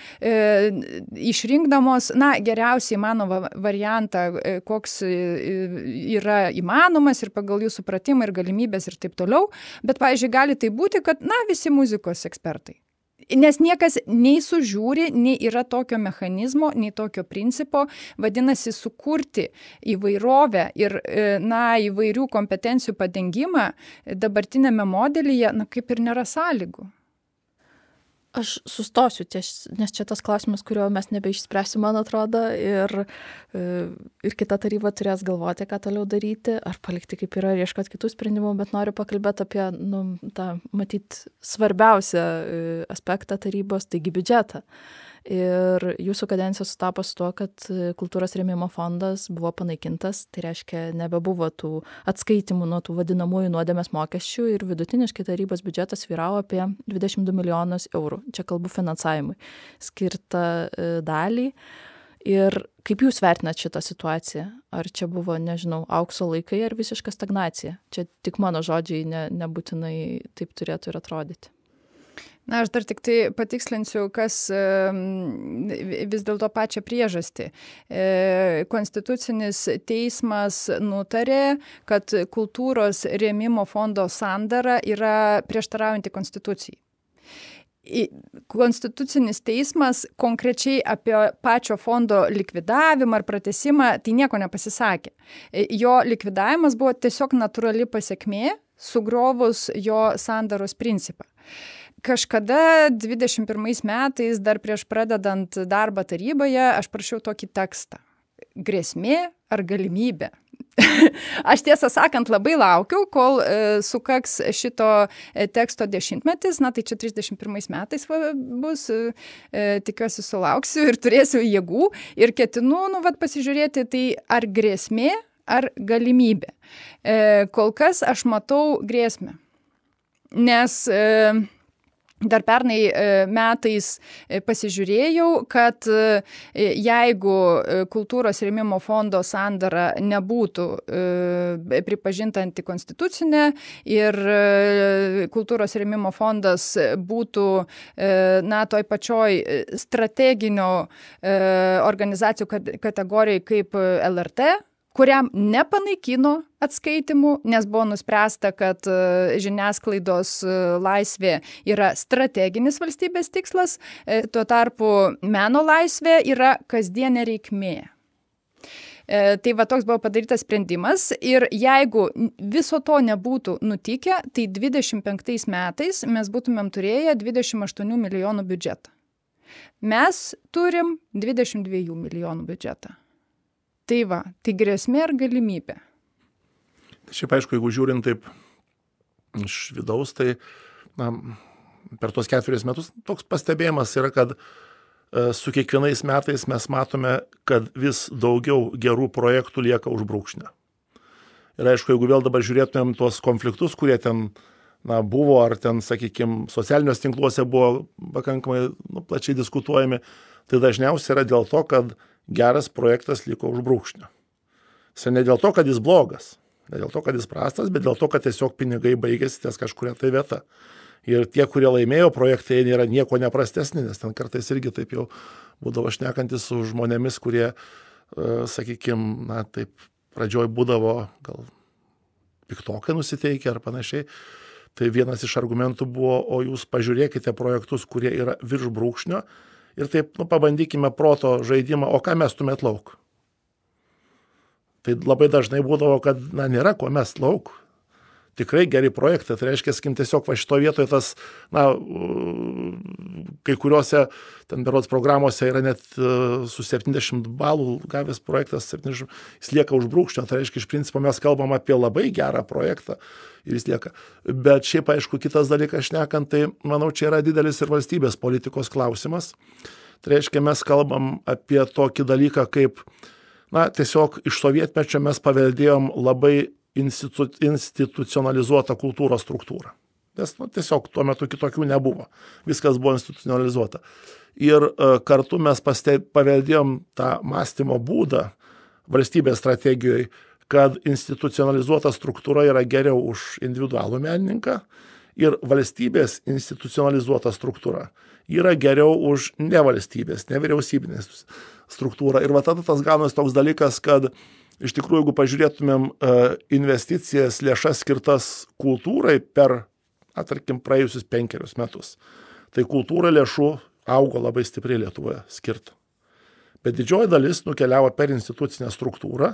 išrinkdamos, geriausiai įmanomą variantą, koks yra įmanomas ir pagal jų supratimą ir galimybės ir taip toliau. Bet, pavyzdžiui, gali tai būti, kad, visi muzikos ekspertai. Nes niekas nei sužiūri, nei yra tokio mechanizmo, nei tokio principo, vadinasi, sukurti įvairovę ir, įvairių kompetencijų padengimą dabartinėme modelyje, kaip ir nėra sąlygų. Aš sustosiu, nes čia tas klausimas, kurio mes nebeišspręsim, man atrodo, ir kita taryba turės galvoti, ką toliau daryti, ar palikti kaip yra ir ieškoti kitų sprendimų, bet noriu pakalbėti apie tą, matyt, svarbiausią aspektą tarybos, taigi biudžetą. Ir jūsų kadencija sutapo su tuo, kad kultūros rėmimo fondas buvo panaikintas, tai reiškia nebebuvo tų atskaitimų nuo tų vadinamųjų nuodėmės mokesčių ir vidutiniškai tarybos biudžetas vyravo apie 22 milijonus eurų. Čia kalbu finansavimui skirtą dalį. Ir kaip jūs vertinat šitą situaciją? Ar čia buvo, nežinau, aukso laikai ar visiška stagnacija? Čia tik mano žodžiai, nebūtinai taip turėtų ir atrodyti. Na, aš dar tik tai patikslinsiu, kas vis dėlto pačią priežastį. Konstitucinis teismas nutarė, kad kultūros rėmimo fondo sandara yra prieštaraujanti konstitucijai. Konstitucinis teismas konkrečiai apie pačio fondo likvidavimą ar pratesimą tai nieko nepasisakė. Jo likvidavimas buvo tiesiog natūrali pasekmė, sugriovus jo sandaros principą. Kažkada 21 metais, dar prieš pradedant darbą taryboje, aš prašiau tokį tekstą. Grėsmė ar galimybė? Aš tiesą sakant labai laukiau, kol sukaks šito teksto 10-metis, na tai čia 31 metais bus, tikiuosi sulauksiu ir turėsiu jėgų ir ketinu, pasižiūrėti, tai ar grėsmė ar galimybė. Kol kas aš matau grėsmę, nes dar pernai metais pasižiūrėjau, kad jeigu kultūros rėmimo fondo sandara nebūtų pripažinta antikonstitucinė ir kultūros rėmimo fondas būtų toj pačioj strateginių organizacijų kategorijai kaip LRT, kuriam nepanaikino atskaitimų, nes buvo nuspręsta, kad žiniasklaidos laisvė yra strateginis valstybės tikslas, tuo tarpu meno laisvė yra kasdienė reikmė. Tai toks buvo padarytas sprendimas ir jeigu viso to nebūtų nutikę, tai 25 metais mes būtumėm turėję 28 milijonų biudžetą. Mes turim 22 milijonų biudžetą. Tai grėsmė ar galimybė? Šiaip aišku, jeigu žiūrint taip iš vidaus, tai per tuos 4 metus toks pastebėjimas yra, kad su kiekvienais metais mes matome, kad vis daugiau gerų projektų lieka už brūkšnio. Ir aišku, jeigu vėl dabar žiūrėtumėm tuos konfliktus, kurie ten buvo, ar ten, sakykime, socialiniuose tinkluose buvo pakankamai plačiai diskutuojami, tai dažniausiai yra dėl to, kad geras projektas liko už brūkšnio. Ne dėl to, kad jis blogas, ne dėl to, kad jis prastas, bet dėl to, kad tiesiog pinigai baigėsi ties kažkuria tai vieta. Ir tie, kurie laimėjo projektai, nėra nieko neprastesni, nes ten kartais irgi taip jau būdavo šnekantis su žmonėmis, kurie, sakykime, taip pradžioj būdavo gal piktokai nusiteikę ar panašiai. Tai vienas iš argumentų buvo, o jūs pažiūrėkite projektus, kurie yra virš brūkšnio, ir taip, pabandykime proto žaidimą, o ką mestumėt lauk? Tai labai dažnai būdavo, kad, nėra ko mest lauk. Tikrai geri projektai, tai reiškia, tiesiog šito vietoje tas, kai kuriuose, ten berods programuose yra net su 70 balų gavęs projektas, 70, jis lieka už brūkšnio, tai reiškia, iš principo mes kalbam apie labai gerą projektą ir jis lieka. Bet šiaip, aišku, kitas dalykas šnekant, tai manau, čia yra didelis ir valstybės politikos klausimas. Tai reiškia, mes kalbam apie tokį dalyką, kaip, tiesiog iš sovietmečio mes paveldėjom labai institucionalizuotą kultūros struktūrą. Nes tiesiog tuo metu kitokių nebuvo. Viskas buvo institucionalizuota. Ir kartu mes paveldėjom tą mąstymo būdą valstybės strategijoje, kad institucionalizuota struktūra yra geriau už individualų menininką ir valstybės institucionalizuota struktūra yra geriau už nevalstybės, nevyriausybinės struktūrą. Ir tada tas gaunas toks dalykas, kad iš tikrųjų, jeigu pažiūrėtumėm investicijas, lėšas skirtas kultūrai per, tarkim, praėjusius 5 metus, tai kultūra lėšų augo labai stipriai Lietuvoje skirta. Bet didžioji dalis nukeliavo per institucinę struktūrą,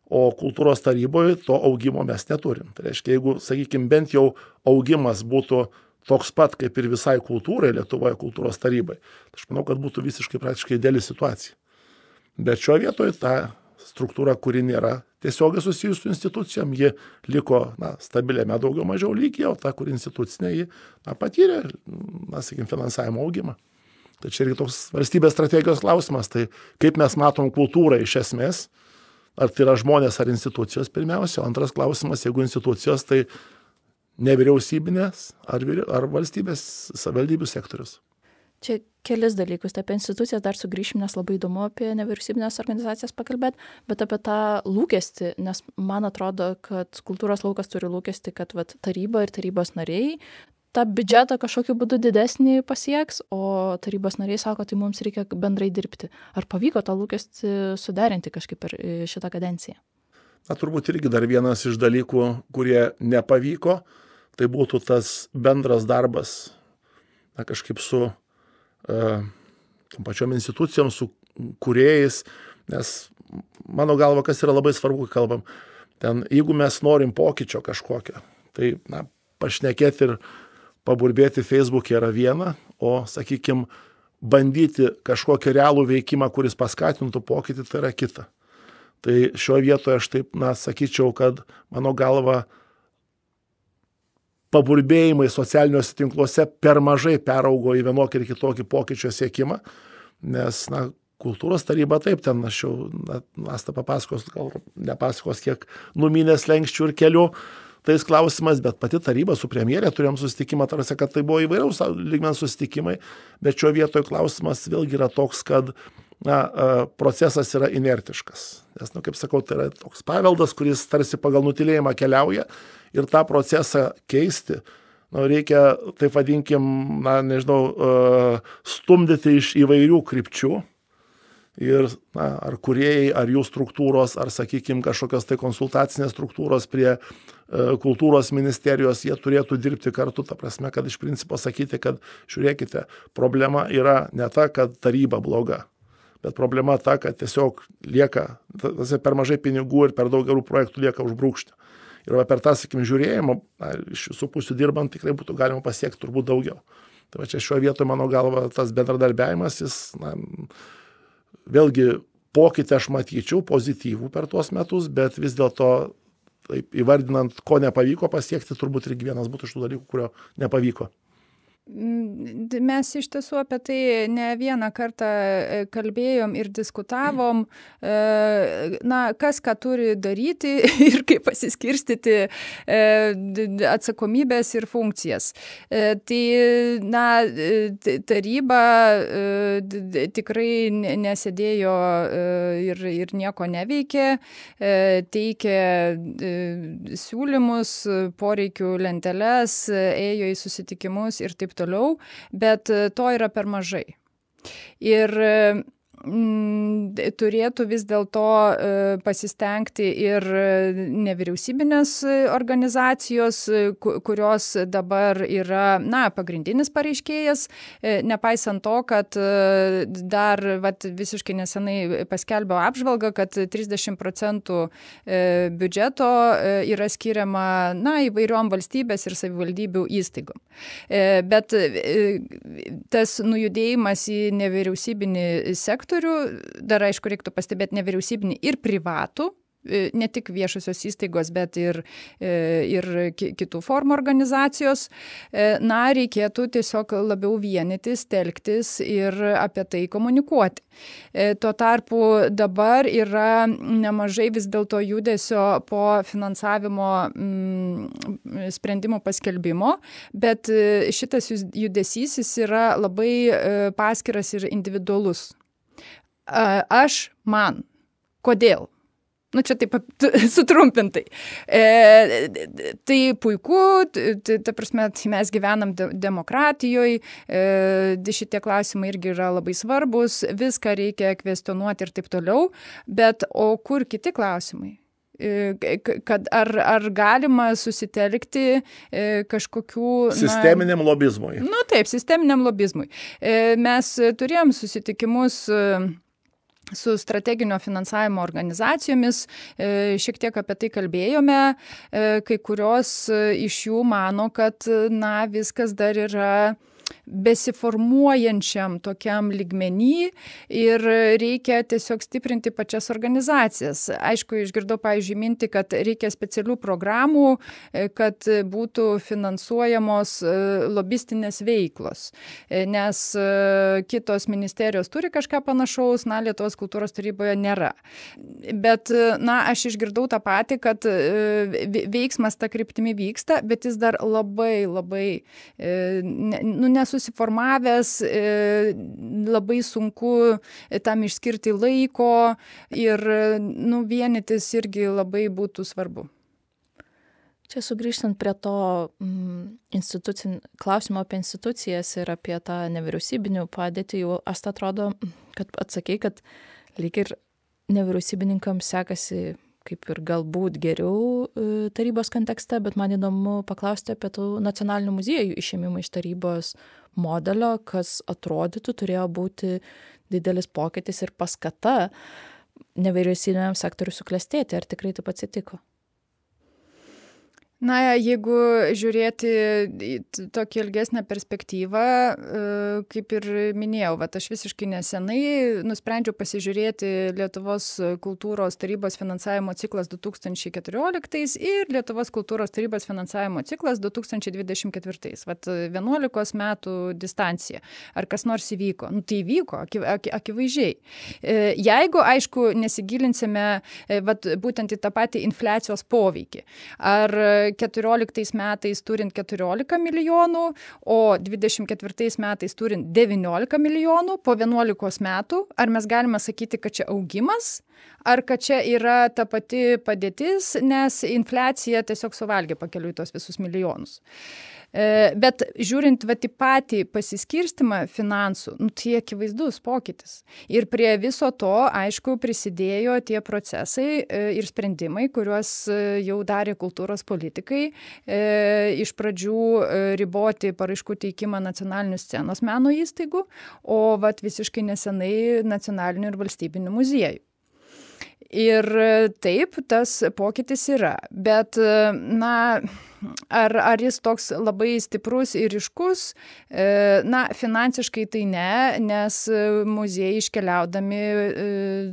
o kultūros taryboje to augimo mes neturim. Tai reiškia, jeigu, sakykime, bent jau augimas būtų toks pat, kaip ir visai kultūrai Lietuvoje kultūros tarybai, tai aš manau, kad būtų visiškai praktiškai ideali situacija. Bet šioje vietoje ta struktūra, kuri nėra tiesiogiai susijusi su institucijom, ji liko stabiliame daugiau mažiau lygyje, o ta, kuri institucinė, ji patyrė, sakykime, finansavimo augimą. Tai čia irgi toks valstybės strategijos klausimas, tai kaip mes matom kultūrą iš esmės, ar tai yra žmonės ar institucijos pirmiausia, o antras klausimas, jeigu institucijos, tai nevyriausybinės ar valstybės savivaldybių sektorius. Čia kelis dalykus, tai apie institucijas dar sugrįšim, nes labai įdomu apie nevyriausybinės organizacijas pakalbėti, bet apie tą lūkestį, nes man atrodo, kad kultūros laukas turi lūkestį, kad taryba ir tarybos nariai tą biudžetą kažkokiu būdu didesnį pasieks, o tarybos nariai sako, tai mums reikia bendrai dirbti. Ar pavyko tą lūkestį suderinti kažkaip per šitą kadenciją? Na, turbūt irgi dar vienas iš dalykų, kurie nepavyko, tai būtų tas bendras darbas, na, kažkaip su tom pačiom institucijom, su kūrėjais, nes mano galva, kas yra labai svarbu, kalbam, ten, jeigu mes norim pokyčio kažkokio, tai, na, pašnekėti ir paburbėti Facebook'e yra viena, o, sakykime, bandyti kažkokį realų veikimą, kuris paskatintų pokytį, tai yra kita. Tai šioje vietoje aš taip, na, sakyčiau, kad mano galva paburbėjimai socialiniuose tinkluose per mažai peraugo į vienokį ir kitokį pokyčio siekimą, nes, na, kultūros taryba taip, ten aš jau, na, Asta papasakos, gal nepasakos, kiek numynės lenkščių ir kelių tais klausimas, bet pati taryba su premjerė turėjom susitikimą, tarsi, kad tai buvo įvairiaus lygmens susitikimai, bet šio vietoje klausimas vėlgi yra toks, kad, na, procesas yra inertiškas. Nes, nu, kaip sakau, tai yra toks paveldas, kuris tarsi pagal nutilėjimą keliauja ir tą procesą keisti, nu, reikia, taip vadinkim, na, nežinau, stumdyti iš įvairių krypčių ir, na, ar kūrėjai, ar jų struktūros, ar, sakykime, kažkokios tai konsultacinės struktūros prie kultūros ministerijos, jie turėtų dirbti kartu, ta prasme, kad iš principo sakyti, kad žiūrėkite, problema yra ne ta, kad taryba bloga, bet problema ta, kad tiesiog lieka per mažai pinigų ir per daug gerų projektų lieka užbrūkšti. Ir per tą, sakykime, žiūrėjimą, na, iš visų pusių dirbant, tikrai būtų galima pasiekti turbūt daugiau. Tai va čia šioje vietoje, mano galva, tas bendradarbiavimas, jis, na, vėlgi pokytį aš matyčiau pozityvų per tuos metus, bet vis dėlto taip įvardinant, ko nepavyko pasiekti, turbūt irgi vienas būtų iš tų dalykų, kurio nepavyko. Mes iš tiesų apie tai ne vieną kartą kalbėjom ir diskutavom, na, kas ką turi daryti ir kaip pasiskirstyti atsakomybės ir funkcijas. Tai, na, taryba tikrai nesėdėjo ir nieko neveikė, teikė siūlymus, poreikių lenteles, ėjo į susitikimus ir taip toliau, bet to yra per mažai. Ir turėtų vis dėlto pasistengti ir nevyriausybinės organizacijos, kurios dabar yra, na, pagrindinis pareiškėjas, nepaisant to, kad dar visiškai nesenai paskelbė apžvalgą, kad 30% biudžeto yra skiriama, na, įvairiom valstybės ir savivaldybių įstaigom. Bet tas nujudėjimas į nevyriausybinį sektorių, dar aišku reiktų pastebėti nevyriausybinį ir privatų, ne tik viešosios įstaigos, bet ir kitų formų organizacijos, na, reikėtų tiesiog labiau vienytis, telktis ir apie tai komunikuoti. Tuo tarpu dabar yra nemažai vis dėlto judesio po finansavimo sprendimų paskelbimo, bet šitas judesys jis yra labai paskiras ir individualus. Kodėl? Nu, čia taip sutrumpintai. Tai puiku, ta prasme, mes gyvenam demokratijoje, šitie klausimai irgi yra labai svarbus, viską reikia kvestionuoti ir taip toliau, bet o kur kiti klausimai? Kad ar galima susitelkti kažkokių... Sisteminiam lobizmui. Nu taip, sisteminiam lobizmui. Mes turėjom susitikimus su strateginio finansavimo organizacijomis, šiek tiek apie tai kalbėjome, kai kurios iš jų mano, kad, na, viskas dar yra besiformuojančiam tokiam lygmenį ir reikia tiesiog stiprinti pačias organizacijas. Aišku, išgirdau, pavyzdžiui, mintį, kad reikia specialių programų, kad būtų finansuojamos lobistinės veiklos, nes kitos ministerijos turi kažką panašaus, na, Lietuvos kultūros taryboje nėra. Bet, na, aš išgirdau tą patį, kad veiksmas ta kryptimi vyksta, bet jis dar labai, nesusiformavęs, labai sunku tam išskirti laiko ir vienytis irgi labai būtų svarbu. Čia sugrįžtant prie to klausimo apie institucijas ir apie tą nevyriausybinių padėtį, jau Asta atrodo, kad atsakei, kad lyg ir nevyriausybininkams sekasi kaip ir galbūt geriau tarybos kontekste, bet man įdomu paklausti apie tų nacionalinių muziejų išėmimą iš tarybos modelio, kas atrodytų turėjo būti didelis pokytis ir paskata nevyriausybiniam sektoriui suklestėti. Ar tikrai taip atsitiko? Na, jeigu žiūrėti į tokį ilgesnę perspektyvą, kaip ir minėjau, aš visiškai nesenai nusprendžiau pasižiūrėti Lietuvos kultūros tarybos finansavimo ciklas 2014 ir Lietuvos kultūros tarybos finansavimo ciklas 2024. 11 metų distancija. Ar kas nors įvyko? Tai įvyko, akivaizdžiai. Jeigu, aišku, nesigilinsime būtent į tą patį infliacijos poveikį. Ar 14 metais turint 14 milijonų, o 24 metais turint 19 milijonų po 11 metų, ar mes galime sakyti, kad čia augimas, ar kad čia yra ta pati padėtis, nes infliacija tiesiog suvalgė pakeliui tos visus milijonus. Bet žiūrint į patį pasiskirstimą finansų, tai akivaizdus pokytis. Ir prie viso to, aišku, prisidėjo tie procesai ir sprendimai, kuriuos jau darė kultūros politikai. Iš pradžių riboti paraiškų teikimą nacionalinių scenos meno įstaigų, o visiškai nesenai nacionalinių ir valstybinių muziejų. Ir taip, tas pokytis yra, bet, ar jis toks labai stiprus ir ryškus? Finansiškai tai ne, nes muziejai iškeliaudami,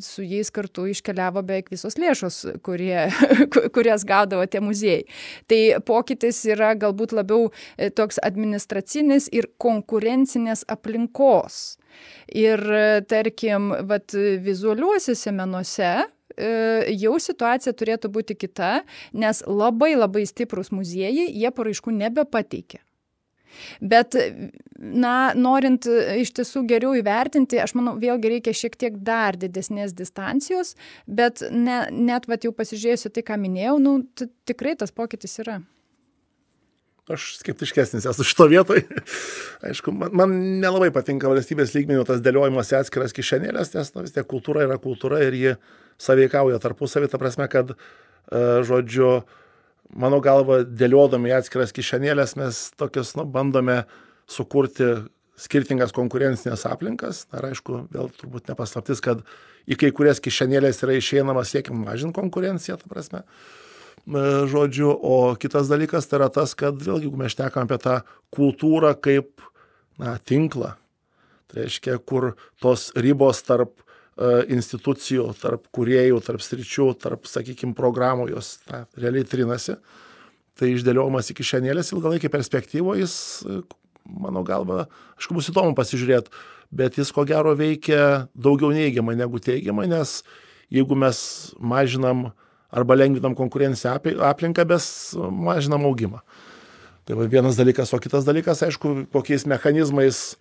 su jais kartu iškeliavo beveik visos lėšos, kurias gaudavo tie muziejai. Tai pokytis yra galbūt labiau toks administracinis ir konkurencinės aplinkos. Ir, tarkim, vizualiuosiuose menuose jau situacija turėtų būti kita, nes labai stiprus muziejai, jie paraiškų nebepateikia. Bet, norint iš tiesų geriau įvertinti, aš manau, vėlgi reikia šiek tiek dar didesnės distancijos, bet net jau pasižiūrėsiu tai, ką minėjau, tikrai tas pokytis yra. Aš skeptiškesnis esu šito vietoj. Aišku, man nelabai patinka valstybės lygmenių tas dėliojimas į atskiras kišenėlės, nes vis tiek kultūra yra kultūra ir ji sąveikauja tarpusavį, ta prasme, kad, mano galva, dėliodami į atskiras kišenėlės mes tokius, bandome sukurti skirtingas konkurencinės aplinkas. Ir aišku, vėl turbūt nepaslaptis, kad į kai kurias kišenėlės yra išeinama siekiant mažinti konkurenciją, ta prasme. O kitas dalykas tai yra tas, kad vėlgi, jeigu mes šnekam apie tą kultūrą kaip tinklą, tai reiškia, kur tos ribos tarp institucijų, tarp kūrėjų, tarp sričių, tarp, sakykime, programų jos realiai trinasi, tai išdėliojimas į kišenėlės ilgalaikį perspektyvą, jis, mano galva, aišku, bus įdomu pasižiūrėti, bet jis ko gero veikia daugiau neigiamai negu teigiamai, nes jeigu mes mažinam arba lengvinam konkurenciją aplinką, bet mažinam augimą. Tai vienas dalykas, o kitas dalykas, aišku, kokiais mechanizmais,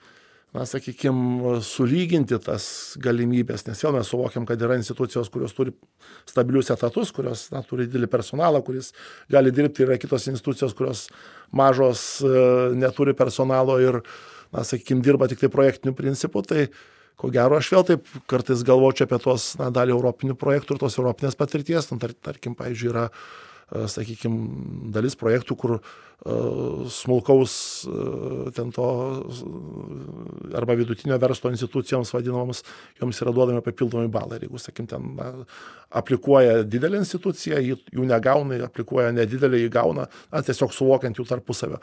sakykime, sulyginti tas galimybės, nes vėl mes suvokiam, kad yra institucijos, kurios turi stabilius etatus, kurios turi didelį personalą, kuris gali dirbti, yra kitos institucijos, kurios mažos neturi personalo ir, sakykime, dirba tik tai projektinių principų, tai ko gero, aš vėl taip kartais galvočiau apie tos dalį europinių projektų ir tos europinės patirties. Tarkim, pavyzdžiui, yra, sakykime, dalis projektų, kur smulkaus arba vidutinio verslo institucijoms vadinamoms, joms yra duodami papildomi balai. Ir jeigu, sakykime, ten aplikuoja didelė institucija, jų negauna, aplikuoja nedidelė, jį gauna, tiesiog suvokiant jų tarpusavio.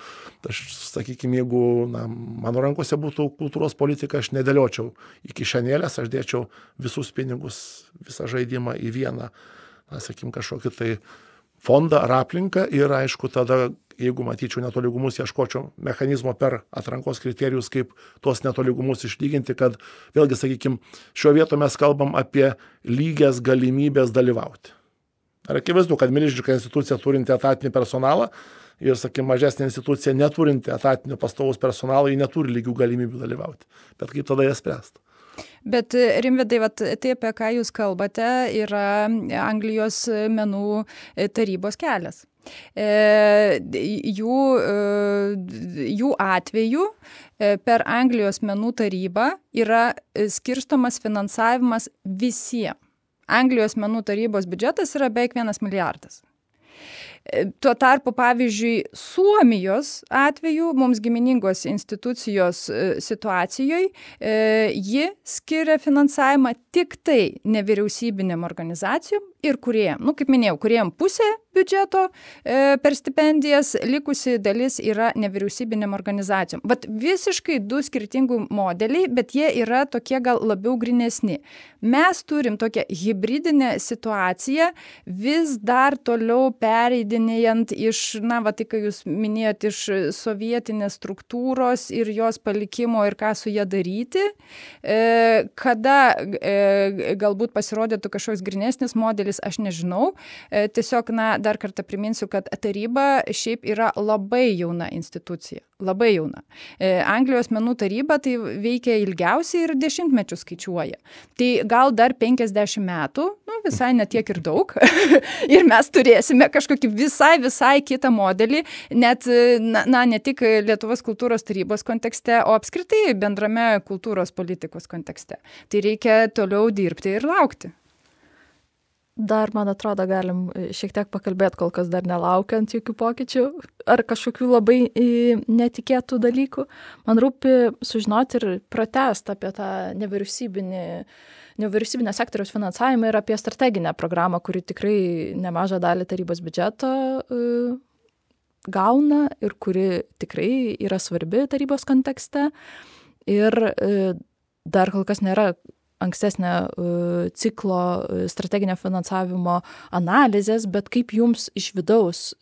Aš, sakykime, jeigu mano rankose būtų kultūros politika, aš nedėliočiau į kišenėlės, aš dėčiau visus pinigus, visą žaidimą į vieną, sakykime, kažkokį tai fondą ar aplinką ir, aišku, tada, jeigu matyčiau netolygumus, ieškočiau mechanizmo per atrankos kriterijus, kaip tuos netolygumus išlyginti, kad vėlgi, sakykime, šiuo vietu mes kalbam apie lygias galimybės dalyvauti. Ar akivaizdu, kad milžiniška institucija turinti etatinį personalą, ir, sakykime, mažesnė institucija neturinti etatinio pastovaus personalo, ji neturi lygių galimybių dalyvauti. Bet kaip tada jas spręsti? Bet Rimvydai, tai apie ką jūs kalbate, yra Anglijos menų tarybos kelias. Jų atveju per Anglijos menų tarybą yra skirstomas finansavimas visiems. Anglijos menų tarybos biudžetas yra beveik 1 milijardas. Tuo tarpu, pavyzdžiui, Suomijos atveju, mums giminingos institucijos situacijoje, ji skiria finansavimą tik tai nevyriausybinėm organizacijom ir kuriem, kaip minėjau, kuriem pusė biudžeto per stipendijas, likusi dalis yra nevyriausybinėm organizacijom. Bet visiškai 2 skirtingų modeliai, bet jie yra tokie gal labiau grynesni. Mes turim tokią hibridinę situaciją, vis dar toliau pereidinėjant iš, tai ką jūs minėjot, iš sovietinės struktūros ir jos palikimo ir ką su ją daryti, kada galbūt pasirodytų kažkoks grynesnis modelis, aš nežinau. Tiesiog, dar kartą priminsiu, kad taryba šiaip yra labai jauna institucija. Labai jauna. Anglijos menų taryba tai veikia ilgiausiai ir 10-mečius skaičiuoja. Tai gal dar 50 metų, visai netiek ir daug, ir mes turėsime kažkokį visai kitą modelį, net, ne tik Lietuvos kultūros tarybos kontekste, o apskritai bendrame kultūros politikos kontekste. Tai reikia toliau dirbti ir laukti. Dar, man atrodo, galim šiek tiek pakalbėti, kol kas dar nelaukiant jokių pokyčių ar kažkokių labai netikėtų dalykų. Man rūpi sužinoti ir pratęsti apie tą nevyriausybinio sektoriaus finansavimą ir apie strateginę programą, kuri tikrai nemažą dalį tarybos biudžeto gauna ir kuri tikrai yra svarbi tarybos kontekste. Ir dar kol kas nėra ankstesnė ciklo strateginio finansavimo analizės, bet kaip jums iš vidaus,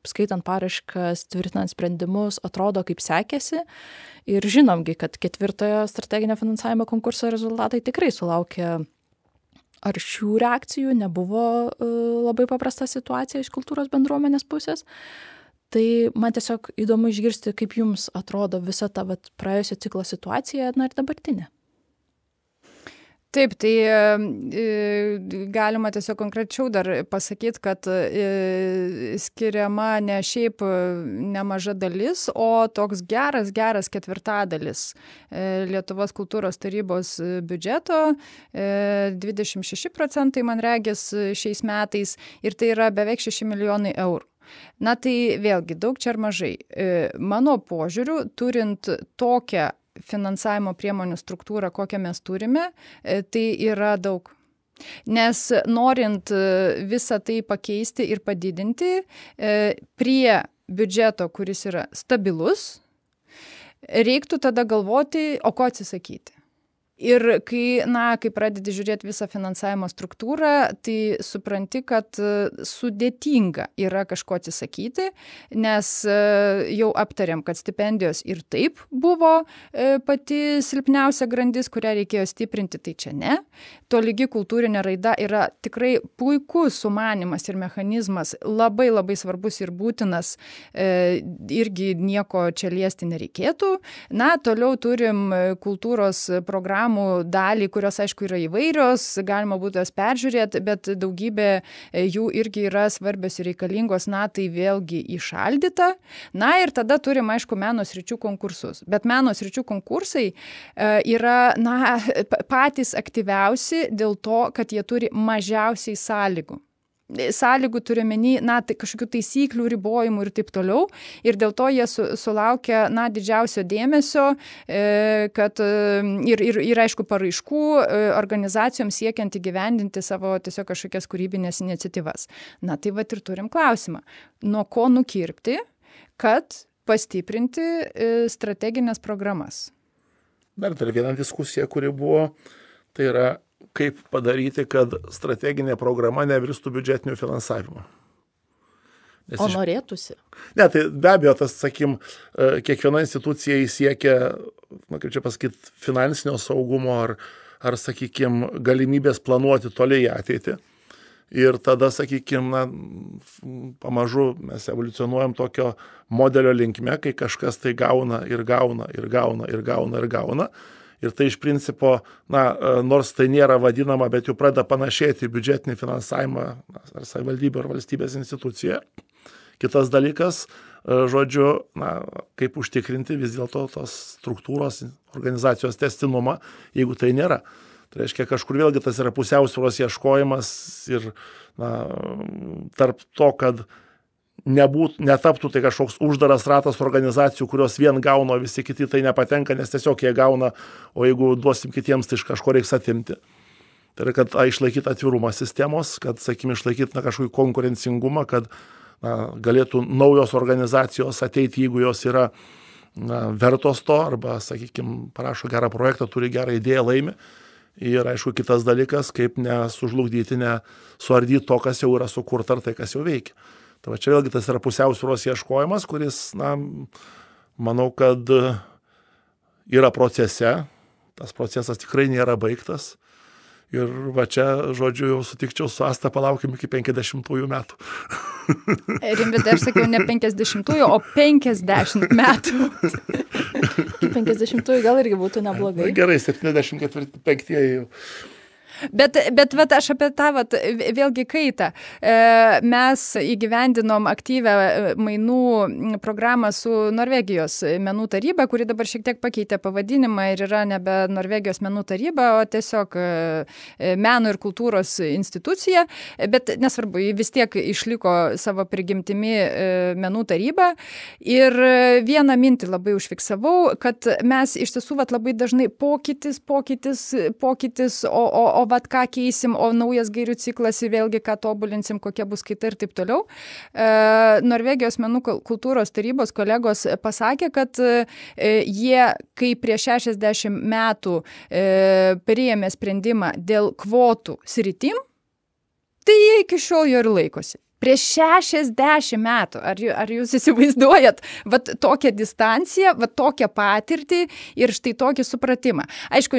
skaitant paraiškas, tvirtinant sprendimus, atrodo, kaip sekėsi. Ir žinomgi, kad 4 strateginio finansavimo konkurso rezultatai tikrai sulaukė aršių reakcijų, nebuvo labai paprasta situacija iš kultūros bendruomenės pusės. Tai man tiesiog įdomu išgirsti, kaip jums atrodo visa ta praėjusio ciklo situacija, ir dabartinė. Taip, tai galima tiesiog konkrečiau dar pasakyti, kad skiriama ne šiaip nemaža dalis, o toks geras 4/4 Lietuvos kultūros tarybos biudžeto, 26%, man regis, šiais metais, ir tai yra beveik 6 milijonai eurų. Tai vėlgi daug čia ar mažai. Mano požiūriu, turint tokią finansavimo priemonių struktūrą, kokią mes turime, tai yra daug. Nes norint visą tai pakeisti ir padidinti, prie biudžeto, kuris yra stabilus, reiktų tada galvoti, o ko atsisakyti. Ir kai pradedi žiūrėti visą finansavimo struktūrą, tai supranti, kad sudėtinga yra kažko atsisakyti, nes jau aptarėm, kad stipendijos ir taip buvo pati silpniausia grandis, kurią reikėjo stiprinti, tai čia ne. Tolygi kultūrinė raida yra tikrai puikus sumanymas ir mechanizmas, labai labai svarbus ir būtinas, irgi nieko čia liesti nereikėtų. Toliau turim kultūros programų dalį, kurios, aišku, yra įvairios, galima būtų jas peržiūrėti, bet daugybė jų irgi yra svarbios ir reikalingos, tai vėlgi įšaldyta. Ir tada turim, aišku, meno sričių konkursus. Bet meno sričių konkursai yra, patys aktyviausi dėl to, kad jie turi mažiausiai sąlygų. Sąlygų turiuomenį, tai kažkokių taisyklių, ribojimų ir taip toliau. Ir dėl to jie sulaukia, didžiausio dėmesio, kad ir aišku, paraiškų organizacijoms siekiant įgyvendinti savo tiesiog kažkokias kūrybinės iniciatyvas. Tai ir turim klausimą. Nuo ko nukirpti, kad pastiprinti strateginės programas? Dar viena diskusija, kuri buvo, tai yra, kaip padaryti, kad strateginė programa nevirstų biudžetiniu finansavimu. O norėtųsi? Ne, tai be abejo, tas, kiekviena institucija įsiekia, kaip čia pasakyti, finansinio saugumo ar galimybės planuoti toliai ateitį. ir tada, sakykime, pamažu mes evoliucionuojam tokio modelio linkme, kai kažkas tai gauna. Ir tai iš principo, nors tai nėra vadinama, bet jau pradeda panašėti į biudžetinį finansavimą ar savivaldybę ar valstybės instituciją. Kitas dalykas, žodžiu, kaip užtikrinti vis dėlto tos struktūros, organizacijos tęstinumą, jeigu tai nėra. Tai reiškia, kažkur vėlgi tas yra pusiausvyros ieškojimas ir tarp to, kad netaptų tai kažkoks uždaras ratas organizacijų, kurios vien gauna, visi kiti tai nepatenka, nes tiesiog jie gauna, o jeigu duosim kitiems, tai iš kažko reiks atimti. Tai yra, kad išlaikyti atvirumą sistemos, kad, sakykime, išlaikyti kažkokį konkurencingumą, kad galėtų naujos organizacijos ateiti, jeigu jos yra vertos to, arba, sakykime, parašo gerą projektą, turi gerą idėją, laimi. Ir, aišku, kitas dalykas, kaip nesužlugdyti, nesuardyti to, kas jau yra sukurta, ar tai, kas jau veikia. Tai čia vėlgi tas yra pusiausvyros ieškojimas, kuris, manau, kad yra procese. Tas procesas tikrai nėra baigtas. Ir čia, žodžiu, jau sutikčiau su Asta, palaukim iki 50 metų. Rimvydai, aš sakiau ne 50-ųjų, o 50 metų. Iki 50-ųjų gal irgi būtų neblogai. Gerai, 74-5 Bet aš apie tą vėlgi kaitą. Mes įgyvendinom aktyvę mainų programą su Norvegijos menų taryba, kuri dabar šiek tiek pakeitė pavadinimą ir yra nebe Norvegijos menų taryba, o tiesiog meno ir kultūros institucija. Bet nesvarbu, ji vis tiek išliko savo prigimtimi menų taryba. Ir vieną mintį labai užfiksavau, kad mes iš tiesų labai dažnai pokytis, o ką keisim, o naujas gairių ciklas ir vėlgi ką tobulinsim, kokia bus kaita ir taip toliau. Norvegijos menų kultūros tarybos kolegos pasakė, kad jie, kai prieš 60 metų priėmė sprendimą dėl kvotų sritim, tai jie iki šiol jo ir laikosi. Prieš 60 metų, ar jūs įsivaizduojat, tokią distanciją, tokią patirtį ir štai tokį supratimą. Aišku,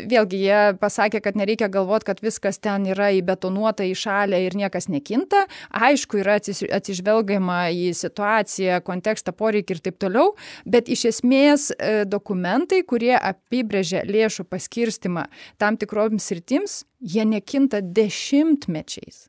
vėlgi jie pasakė, kad nereikia galvoti, kad viskas ten yra įbetonuota į šalę ir niekas nekinta. Aišku, yra atsižvelgiama į situaciją, kontekstą, poreikį ir taip toliau, bet iš esmės dokumentai, kurie apibrėžia lėšų paskirstimą tam tikroms sritims, jie nekinta dešimtmečiais.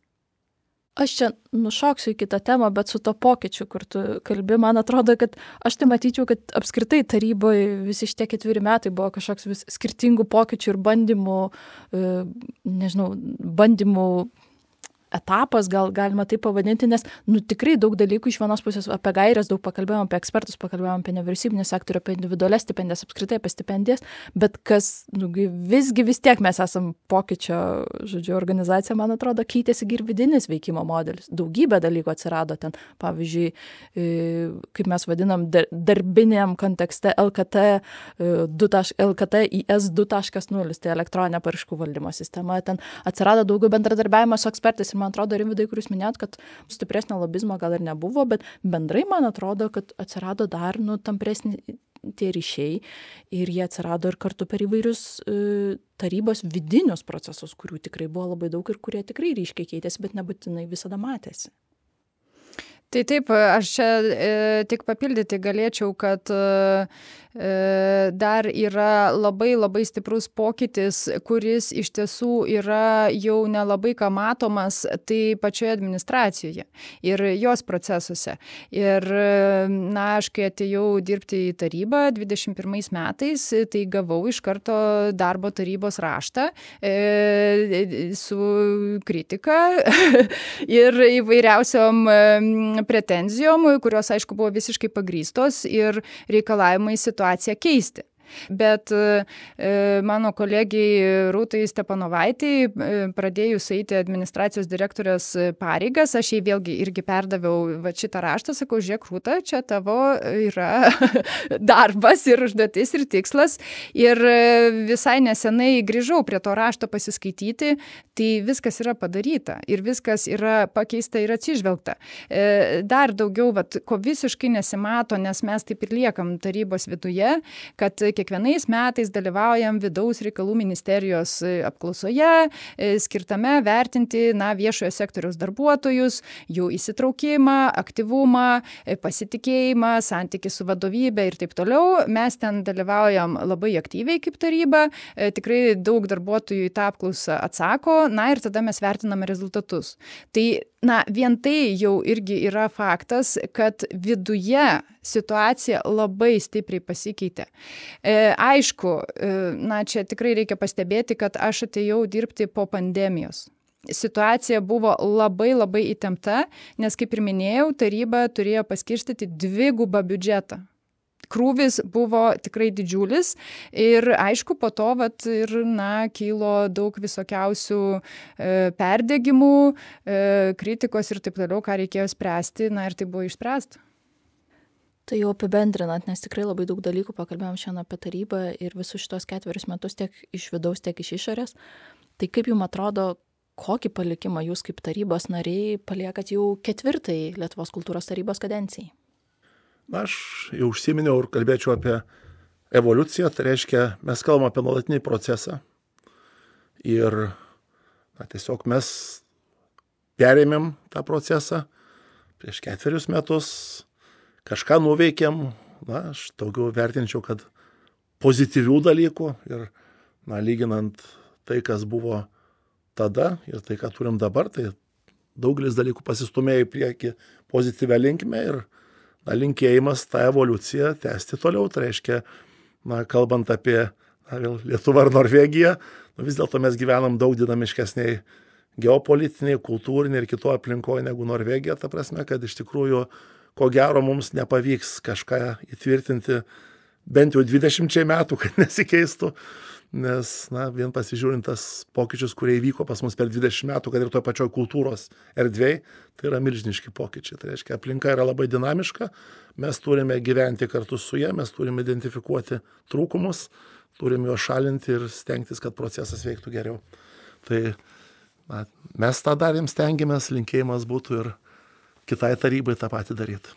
Aš čia nušoksiu į kitą temą, bet su to pokyčiu, kur tu kalbi, man atrodo, kad aš tai matyčiau, kad apskritai taryboje visi šitie 4 metai buvo kažkoks vis skirtingų pokyčių ir bandymų, bandymų etapas, gal galima tai pavadinti, nes tikrai daug dalykų iš vienos pusės apie gairias, daug pakalbėjom apie ekspertus, pakalbėjom apie nevyriausybinį sektorių, apie individualias stipendijas, apskritai apie stipendijas, bet kas visgi vis tiek mes esam pokyčio, organizacija, man atrodo, keitėsi ir vidinis veikimo modelis. Daugybė dalykų atsirado ten, pavyzdžiui, kaip mes vadinam, darbiniam kontekste LKT IS 2.0, tai elektroninė paraiškų valdymo sistema, ten atsirado daugiau bendradarbiavimo su ekspertais. Man atrodo, Rimvydai, kuris minėjot, kad stipresnio lobizmo gal ir nebuvo, bet bendrai man atrodo, kad atsirado dar tampresni tie ryšiai ir jie atsirado ir kartu per įvairius tarybos vidinius procesus, kurių tikrai buvo labai daug ir kurie tikrai ryškiai keitėsi, bet nebūtinai visada matėsi. Tai taip, aš čia tik papildyti galėčiau, kad dar yra labai stiprus pokytis, kuris iš tiesų yra jau nelabai ką matomas tai pačioje administracijoje ir jos procesuose. Ir, aš kai atėjau dirbti į tarybą 21 metais, tai gavau iš karto darbo tarybos raštą su kritika ir įvairiausiom pretenzijom, kurios, aišku, buvo visiškai pagrįstos ir reikalavimai situaciją keisti. Bet mano kolegijai Rūtai Stepanovaitei pradėjus eiti administracijos direktorės pareigas, aš jai vėlgi irgi perdaviau šitą raštą, sakau, žiūrėk, Rūta, čia tavo yra darbas ir užduotis ir tikslas. Ir visai nesenai grįžau prie to rašto pasiskaityti, tai viskas yra padaryta ir viskas yra pakeista ir atsižvelgta. Dar daugiau, ko visiškai nesimato, nes mes taip ir liekam tarybos viduje, kad kiekvienais metais dalyvaujam Vidaus reikalų ministerijos apklausoje, skirtame vertinti viešojo sektoriaus darbuotojus, jų įsitraukimą, aktyvumą, pasitikėjimą, santykį su vadovybė ir taip toliau. Mes ten dalyvaujam labai aktyviai kaip taryba, tikrai daug darbuotojų į tą apklausą atsako, ir tada mes vertiname rezultatus. Tai vien tai jau irgi yra faktas, kad viduje situacija labai stipriai pasikeitė. Aišku, čia tikrai reikia pastebėti, kad aš atėjau dirbti po pandemijos. Situacija buvo labai įtempta, nes, kaip ir minėjau, taryba turėjo paskirstyti 2x biudžetą. Krūvis buvo tikrai didžiulis ir aišku, po to kilo daug visokiausių perdegimų, kritikos ir taip toliau, ką reikėjo spręsti, ir tai buvo išspręsta. Tai jau apibendrinant, nes tikrai labai daug dalykų pakalbėjom šiandien apie tarybą ir visus šitos 4 metus tiek iš vidaus, tiek iš išorės. Tai kaip jums atrodo, kokį palikimą jūs kaip tarybos nariai paliekat jau 4. Lietuvos kultūros tarybos kadencijai? Aš jau užsiminiau ir kalbėčiau apie evoliuciją, tai reiškia, mes kalbam apie nuolatinį procesą ir tiesiog mes perėmėm tą procesą prieš 4 metus, kažką nuveikėm, aš daugiau vertinčiau, kad pozityvių dalykų ir lyginant tai, kas buvo tada ir tai, ką turim dabar, tai daugelis dalykų pasistumėjo į priekį pozityvę linkmę ir linkėjimas tą evoliuciją tęsti toliau. Tai reiškia, kalbant apie Lietuvą ar Norvegiją, vis dėlto mes gyvenam daug dinamiškesniai geopolitiniai, kultūriniai ir kito aplinkoje negu Norvegija. Ta prasme, kad iš tikrųjų, ko gero, mums nepavyks kažką įtvirtinti bent jau 20 metų, kad nesikeistų. Nes, vien pasižiūrint tas pokyčius, kurie įvyko pas mus per 20 metų, kad ir toj pačioj kultūros erdvėj, tai yra milžiniški pokyčiai. Tai reiškia, aplinka yra labai dinamiška, mes turime gyventi kartu su ja, mes turime identifikuoti trūkumus, turime juos šalinti ir stengtis, kad procesas veiktų geriau. Tai mes tą darėm, stengiamės, linkėjimas būtų ir kitai tarybai tą patį daryti.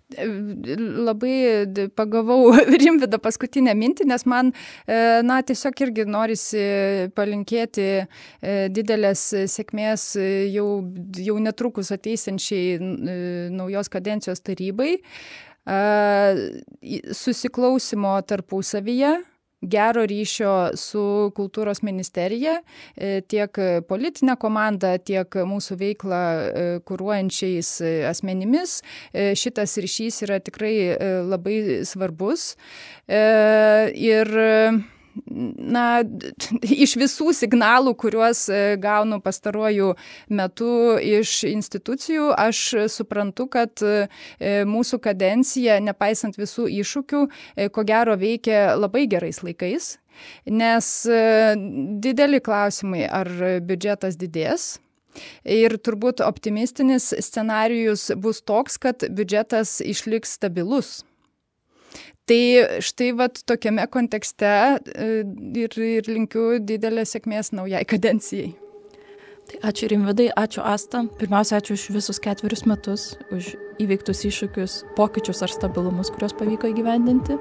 Labai pagavau Rimvydo paskutinę mintį, nes man tiesiog irgi norisi palinkėti didelės sėkmės jau netrukus ateisiančiai naujos kadencijos tarybai, susiklausimo tarpusavyje, gero ryšio su kultūros ministerija, tiek politinė komanda, tiek mūsų veiklą kuruojančiais asmenimis. Šitas ryšys yra tikrai labai svarbus. Ir iš visų signalų, kuriuos gaunu pastaruoju metu iš institucijų, aš suprantu, kad mūsų kadencija, nepaisant visų iššūkių, ko gero veikia labai gerais laikais, nes dideli klausimai, ar biudžetas didės. Ir turbūt optimistinis scenarijus bus toks, kad biudžetas išliks stabilus. Tai štai tokiame kontekste ir linkiu didelės sėkmės naujai kadencijai. Tai ačiū Rimvydai, ačiū Asta. Pirmiausia, ačiū už visus 4 metus, už įveiktus iššūkius, pokyčius ar stabilumus, kuriuos pavyko įgyvendinti.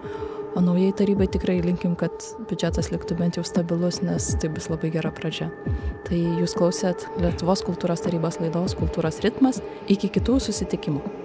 O naujai tarybai tikrai linkim, kad biudžetas liktų bent jau stabilus, nes tai bus labai gera pradžia. Tai jūs klausėt Lietuvos kultūros tarybos laidos Kultūros ritmas. Iki kitų susitikimų.